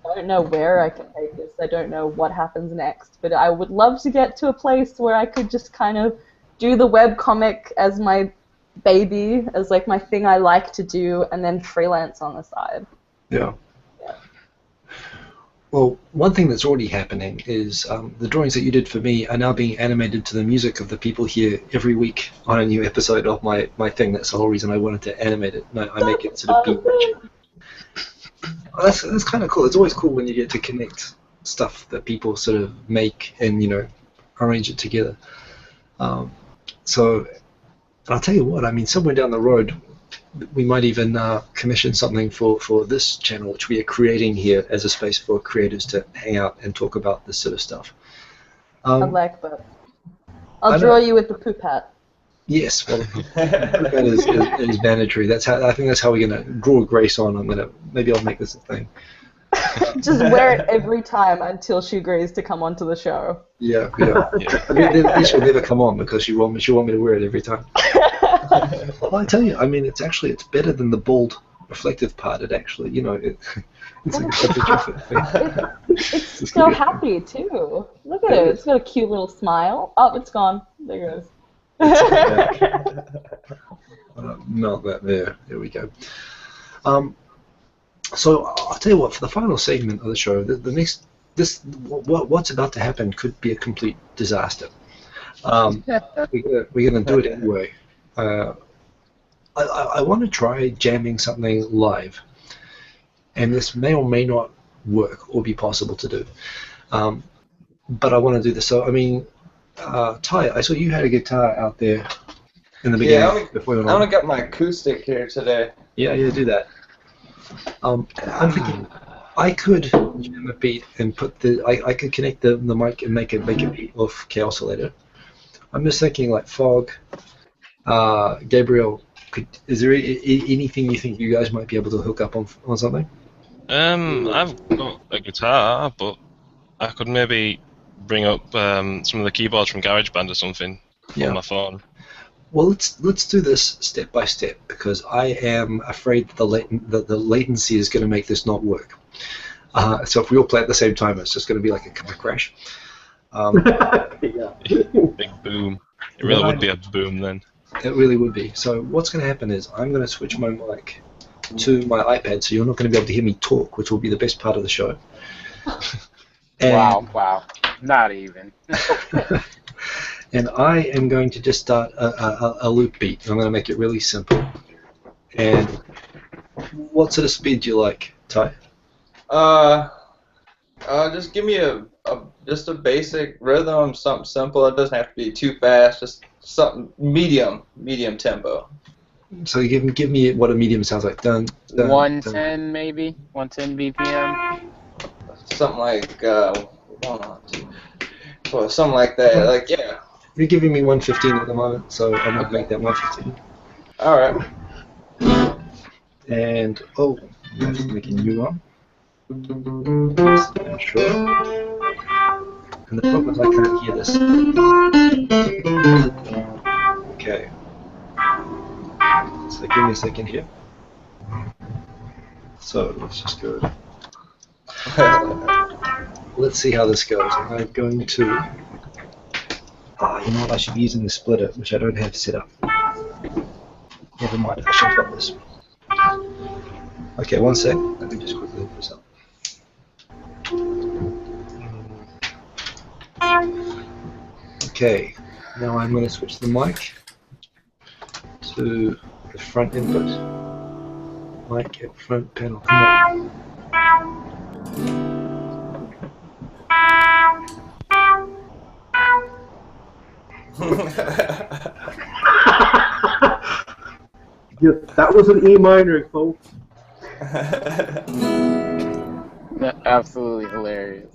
[SPEAKER 2] I don't know where I can take this. I don't know what happens next. But I would love to get to a place where I could just kind of do the webcomic as my baby, as like my thing I like to do, and then freelance on the side.
[SPEAKER 1] Yeah. Well, one thing that's already happening is the drawings that you did for me are now being animated to the music of the people here every week on a new episode of my thing. That's the whole reason I wanted to animate it. No, I make it sort of beat rich. Well, that's kind of cool. It's always cool when you get to connect stuff that people sort of make and arrange it together. So, and I'll tell you what. I mean, somewhere down the road, we might even commission something for this channel, which we are creating here as a space for creators to hang out and talk about this sort of stuff.
[SPEAKER 2] I like that. I'll draw you with the poop hat.
[SPEAKER 1] Yes, well, that is mandatory. I think that's how we're gonna draw Grace on. Maybe I'll make this a thing.
[SPEAKER 2] Just wear it every time until she agrees to come onto the show.
[SPEAKER 1] Yeah. I mean, then she'll never come on because she'll want me to wear it every time. Well, I tell you, I mean, it's better than the bald, reflective part. It's like a picture for
[SPEAKER 2] It's so happy too. Look at it. It's got a cute little smile. Oh, it's gone. There it goes.
[SPEAKER 1] Melt that there. There we go. So I'll tell you what. For the final segment of the show, what's about to happen could be a complete disaster. We're gonna do it anyway. I want to try jamming something live, and this may or may not work or be possible to do. But I want to do this. So I mean, Ty, I saw you had a guitar out there in the beginning.
[SPEAKER 6] I want to get my acoustic here today.
[SPEAKER 1] Yeah, do that. I'm thinking I could jam a beat and put I could connect the mic and make a beat off Chaos Oscillator. I'm just thinking like Fog, Gabriel. Is there anything you think you guys might be able to hook up on something?
[SPEAKER 4] I've got a guitar, but I could maybe bring up some of the keyboards from GarageBand or something on my phone.
[SPEAKER 1] Well, let's do this step by step because I am afraid that the latency is going to make this not work. So if we all play at the same time, it's just going to be like a car crash.
[SPEAKER 5] Yeah.
[SPEAKER 4] Big boom. It really would be a boom then.
[SPEAKER 1] It really would be. So what's going to happen is I'm going to switch my mic to my iPad, so you're not going to be able to hear me talk, which will be the best part of the show.
[SPEAKER 3] Wow. Not even.
[SPEAKER 1] And I am going to just start a loop beat. I'm going to make it really simple. And what sort of speed do you like, Ty?
[SPEAKER 6] Just give me just a basic rhythm, something simple. It doesn't have to be too fast. Just something medium tempo.
[SPEAKER 1] So you give me what a medium sounds like. Dun,
[SPEAKER 3] 110 maybe, 110 BPM.
[SPEAKER 6] Something like 1, 2, well, something like that. Like yeah.
[SPEAKER 1] You're giving me 115 at the moment, so I'm going to make that 115.
[SPEAKER 6] All right.
[SPEAKER 1] And I'm just making a new one. Sure. And the problem is I can't hear this. Okay. So give me a second here. So let's just go. Let's see how this goes. I'm going to. You know what? I should be using the splitter, which I don't have set up. Never mind. I should have got this. Okay, one sec. Let me just quickly look this up. Okay, now I'm going to switch the mic to the front input. Mic at front panel. Come on.
[SPEAKER 5] Yeah, that was an E minor, folks.
[SPEAKER 3] Absolutely hilarious.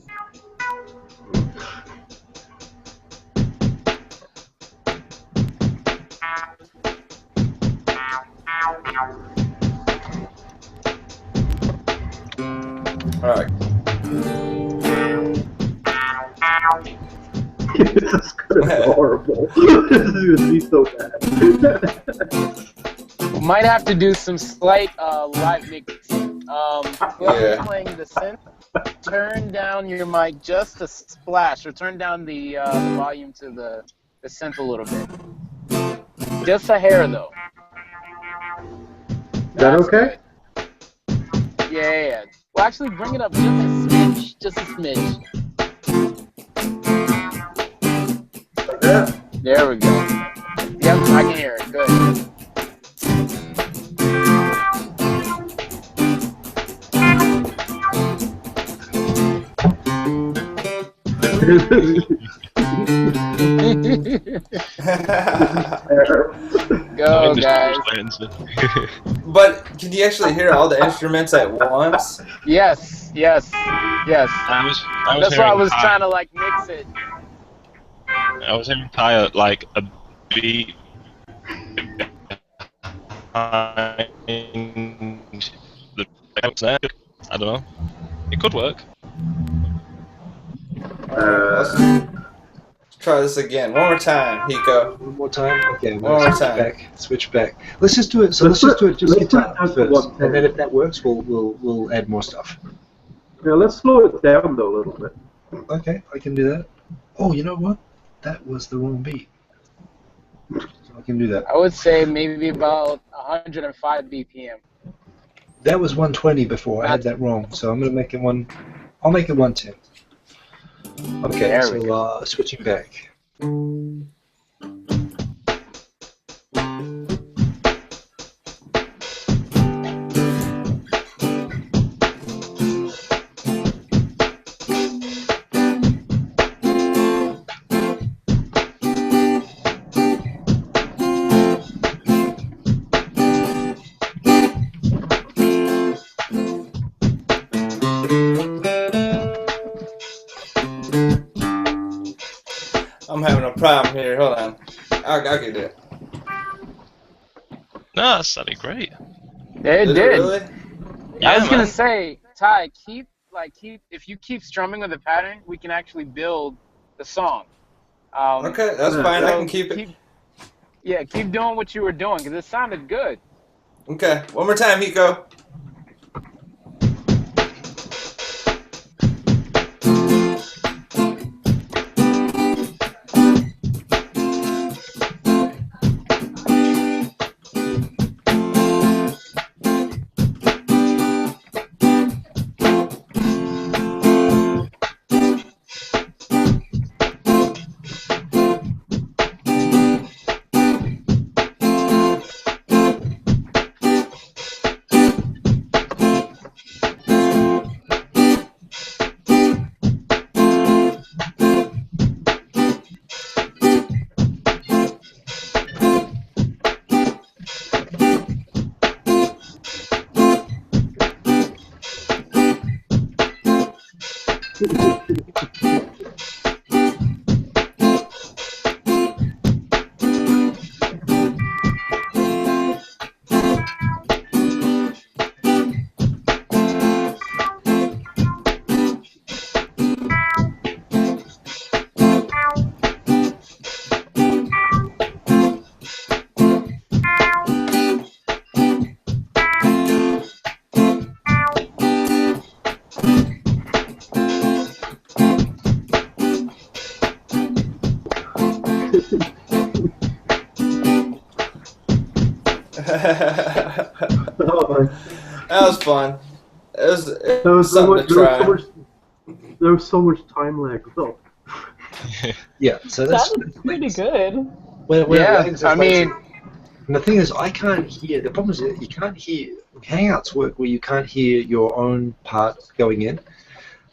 [SPEAKER 6] Alright.
[SPEAKER 5] This is kind of horrible. This is going to be so bad.
[SPEAKER 3] Might have to do some slight live mixing. Whoever's playing the synth, turn down your mic just a splash, or turn down the volume to the synth a little bit. Just a hair, though.
[SPEAKER 5] Is that okay?
[SPEAKER 3] Yeah. Well, actually, bring it up just a smidge just a smidge.
[SPEAKER 5] Yeah.
[SPEAKER 3] There we go. Yep, I can hear it. Good. Go, guys.
[SPEAKER 6] But can you actually hear all the instruments at once?
[SPEAKER 3] Yes, yes, yes.
[SPEAKER 4] I was
[SPEAKER 3] That's why I
[SPEAKER 4] hearing
[SPEAKER 3] was
[SPEAKER 4] high.
[SPEAKER 3] trying to like mix it.
[SPEAKER 4] I was hearing higher, like a beat behind the snare. I don't know. It could work.
[SPEAKER 6] Let's try this again. One more time, Hiko.
[SPEAKER 1] One more time. Okay,
[SPEAKER 6] One more
[SPEAKER 1] switch
[SPEAKER 6] time.
[SPEAKER 1] back. Switch back. Let's just do it. So let's just do it just guitar first, and then if that works, we'll add more stuff.
[SPEAKER 5] Yeah, let's slow it down though a little bit.
[SPEAKER 1] Okay, I can do that. Oh, you know what? That was the wrong beat. So I can do that.
[SPEAKER 3] I would say maybe about 105 BPM.
[SPEAKER 1] That was 120 before. I had that wrong, so I'm gonna make it one. I'll make it 110. Okay,
[SPEAKER 3] There we
[SPEAKER 1] so switching back.
[SPEAKER 6] I'm having a problem here. Hold on. I'll get it.
[SPEAKER 4] No, that sounded great.
[SPEAKER 3] It
[SPEAKER 6] Did it
[SPEAKER 3] did.
[SPEAKER 6] really?
[SPEAKER 4] Yeah,
[SPEAKER 3] I was gonna
[SPEAKER 4] man.
[SPEAKER 3] say, Ty, if you keep strumming with the pattern, we can actually build the song.
[SPEAKER 6] Okay, that's fine. I can keep it.
[SPEAKER 3] Keep doing what you were doing because it sounded good.
[SPEAKER 6] Okay, one more time, Hiko.
[SPEAKER 5] Oh,
[SPEAKER 6] That was fun. It
[SPEAKER 5] there
[SPEAKER 6] was
[SPEAKER 5] was so
[SPEAKER 6] something
[SPEAKER 5] much.
[SPEAKER 6] to
[SPEAKER 5] There
[SPEAKER 6] try.
[SPEAKER 5] was so much time lag. Oh.
[SPEAKER 1] Yeah, so that's
[SPEAKER 2] Sounded pretty good.
[SPEAKER 1] when it
[SPEAKER 3] Yeah,
[SPEAKER 1] lags,
[SPEAKER 3] I
[SPEAKER 1] it's
[SPEAKER 3] mean,
[SPEAKER 1] lazy. And the thing is, I can't hear. The problem is that you can't hear. Hangouts work where you can't hear your own part going in,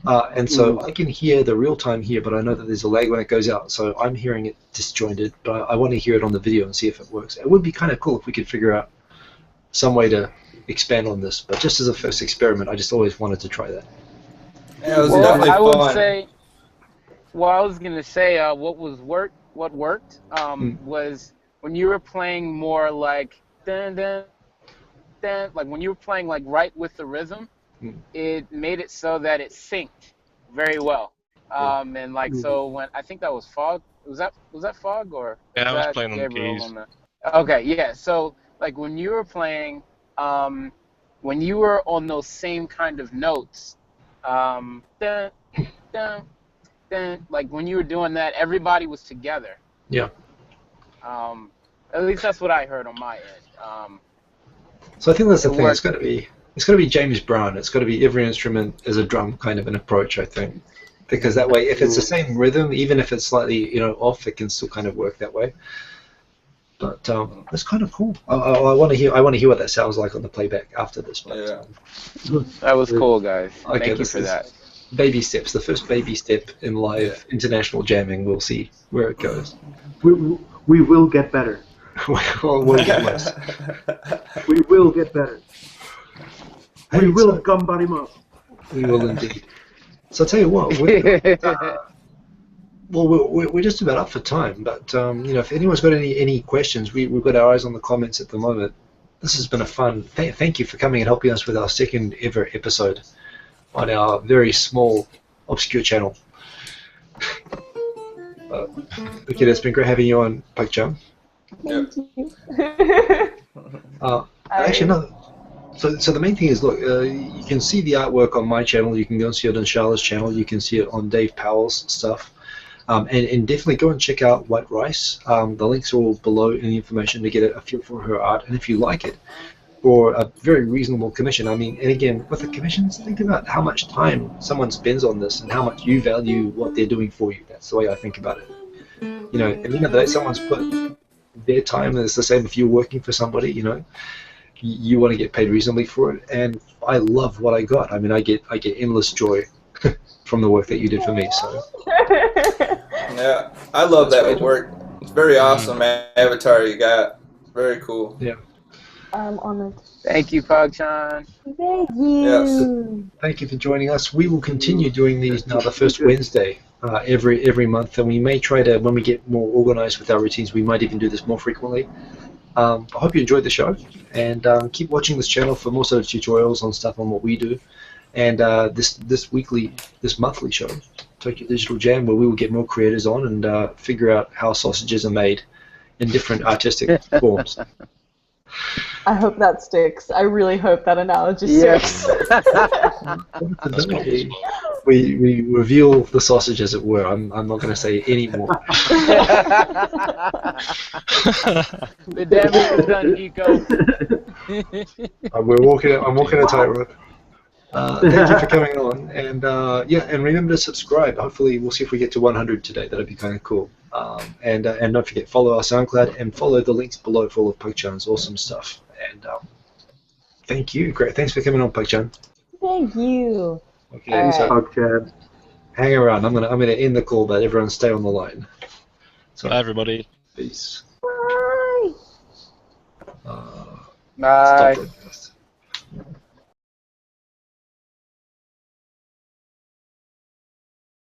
[SPEAKER 1] and so I can hear the real time here, but I know that there's a lag when it goes out. So I'm hearing it disjointed, but I want to hear it on the video and see if it works. It would be kind of cool if we could figure out some way to expand on this. But just as a first experiment, I just always wanted to try that.
[SPEAKER 6] Yeah, it was
[SPEAKER 3] well,
[SPEAKER 6] definitely
[SPEAKER 3] I would
[SPEAKER 6] fun.
[SPEAKER 3] say. Well, I was gonna say what worked was when you were playing more like dun dun dun, like when you were playing like right with the rhythm, it made it so that it synced very well. And like so when I think that was Fog, was that Fog or
[SPEAKER 4] Yeah, I was
[SPEAKER 3] that
[SPEAKER 4] playing on the
[SPEAKER 3] Gabriel
[SPEAKER 4] keys.
[SPEAKER 3] on the? Okay, yeah. So like when you were playing, when you were on those same kind of notes, dun dun. Then, like when you were doing that, everybody was together.
[SPEAKER 1] Yeah.
[SPEAKER 3] At least that's what I heard on my end.
[SPEAKER 1] So I think that's the
[SPEAKER 3] It
[SPEAKER 1] thing. It's
[SPEAKER 3] worked.
[SPEAKER 1] got to be It's got to be James Brown. It's got to be every instrument is a drum kind of an approach, I think, because that way, if it's the same rhythm, even if it's slightly off, it can still kind of work that way. But that's kind of cool. I want to hear. I want to hear what that sounds like on the playback after this. But,
[SPEAKER 6] Yeah.
[SPEAKER 3] That was cool, guys.
[SPEAKER 1] Okay,
[SPEAKER 3] Thank you
[SPEAKER 1] this
[SPEAKER 3] for
[SPEAKER 1] is
[SPEAKER 3] that.
[SPEAKER 1] baby steps. The first baby step in live international jamming. We'll see where it goes.
[SPEAKER 5] We will get better.
[SPEAKER 1] We'll get worse.
[SPEAKER 5] We will get better.
[SPEAKER 1] Hey,
[SPEAKER 5] We will
[SPEAKER 1] so-
[SPEAKER 5] gumbat him up.
[SPEAKER 1] We will indeed. So I'll tell you what. We're just about up for time, but if anyone's got any questions, we've got our eyes on the comments at the moment. This has been a fun. Thank you for coming and helping us with our second ever episode on our very small, obscure channel. Okay, it's been great having you on, Pugchan.
[SPEAKER 2] Thank you.
[SPEAKER 1] Actually, no. So the main thing is, look, you can see the artwork on my channel. You can go and see it on Charlotte's channel. You can see it on Dave Powell's stuff. And definitely go and check out White Rice. The links are all below in the information to get a feel for her art. And if you like it, for a very reasonable commission, I mean, and again, with the commissions, think about how much time someone spends on this and how much you value what they're doing for you. That's the way I think about it. At the end of the day, someone's put their time, and it's the same if you're working for somebody, you want to get paid reasonably for it. And I love what I got. I mean, I get endless joy from the work that you did for me. So.
[SPEAKER 6] Yeah, I love that work. It's very awesome avatar you got. It's very cool.
[SPEAKER 1] Yeah.
[SPEAKER 2] I'm honored.
[SPEAKER 3] Thank you, Pugchan.
[SPEAKER 2] Thank you.
[SPEAKER 6] Yes.
[SPEAKER 1] Thank you for joining us. We will continue doing these now the first Wednesday every month, and we may try to, when we get more organized with our routines, we might even do this more frequently. I hope you enjoyed the show, and keep watching this channel for more sort of tutorials on stuff on what we do. And this monthly show, Tokyo Digital Jam, where we will get more creators on and figure out how sausages are made in different artistic forms.
[SPEAKER 2] I hope that sticks. I really hope that analogy sticks.
[SPEAKER 4] That's cool as well.
[SPEAKER 1] We reveal the sausage, as it were. I'm not going to say any more.
[SPEAKER 3] The damage is done, Nico.
[SPEAKER 1] I'm walking a tightrope. Thank you for coming on, and and remember to subscribe. Hopefully, we'll see if we get to 100 today. That'd be kind of cool. And don't forget, follow our SoundCloud and follow the links below for all of Pugchan's awesome stuff. And thank you. Great. Thanks for coming on, Pugchan.
[SPEAKER 2] Thank you.
[SPEAKER 1] Okay, so
[SPEAKER 5] Pugchan.
[SPEAKER 1] hang around. I'm gonna end the call, but everyone stay on the line. So,
[SPEAKER 4] Bye, everybody.
[SPEAKER 1] peace.
[SPEAKER 2] Bye.
[SPEAKER 3] Bye.
[SPEAKER 1] Stop broadcast.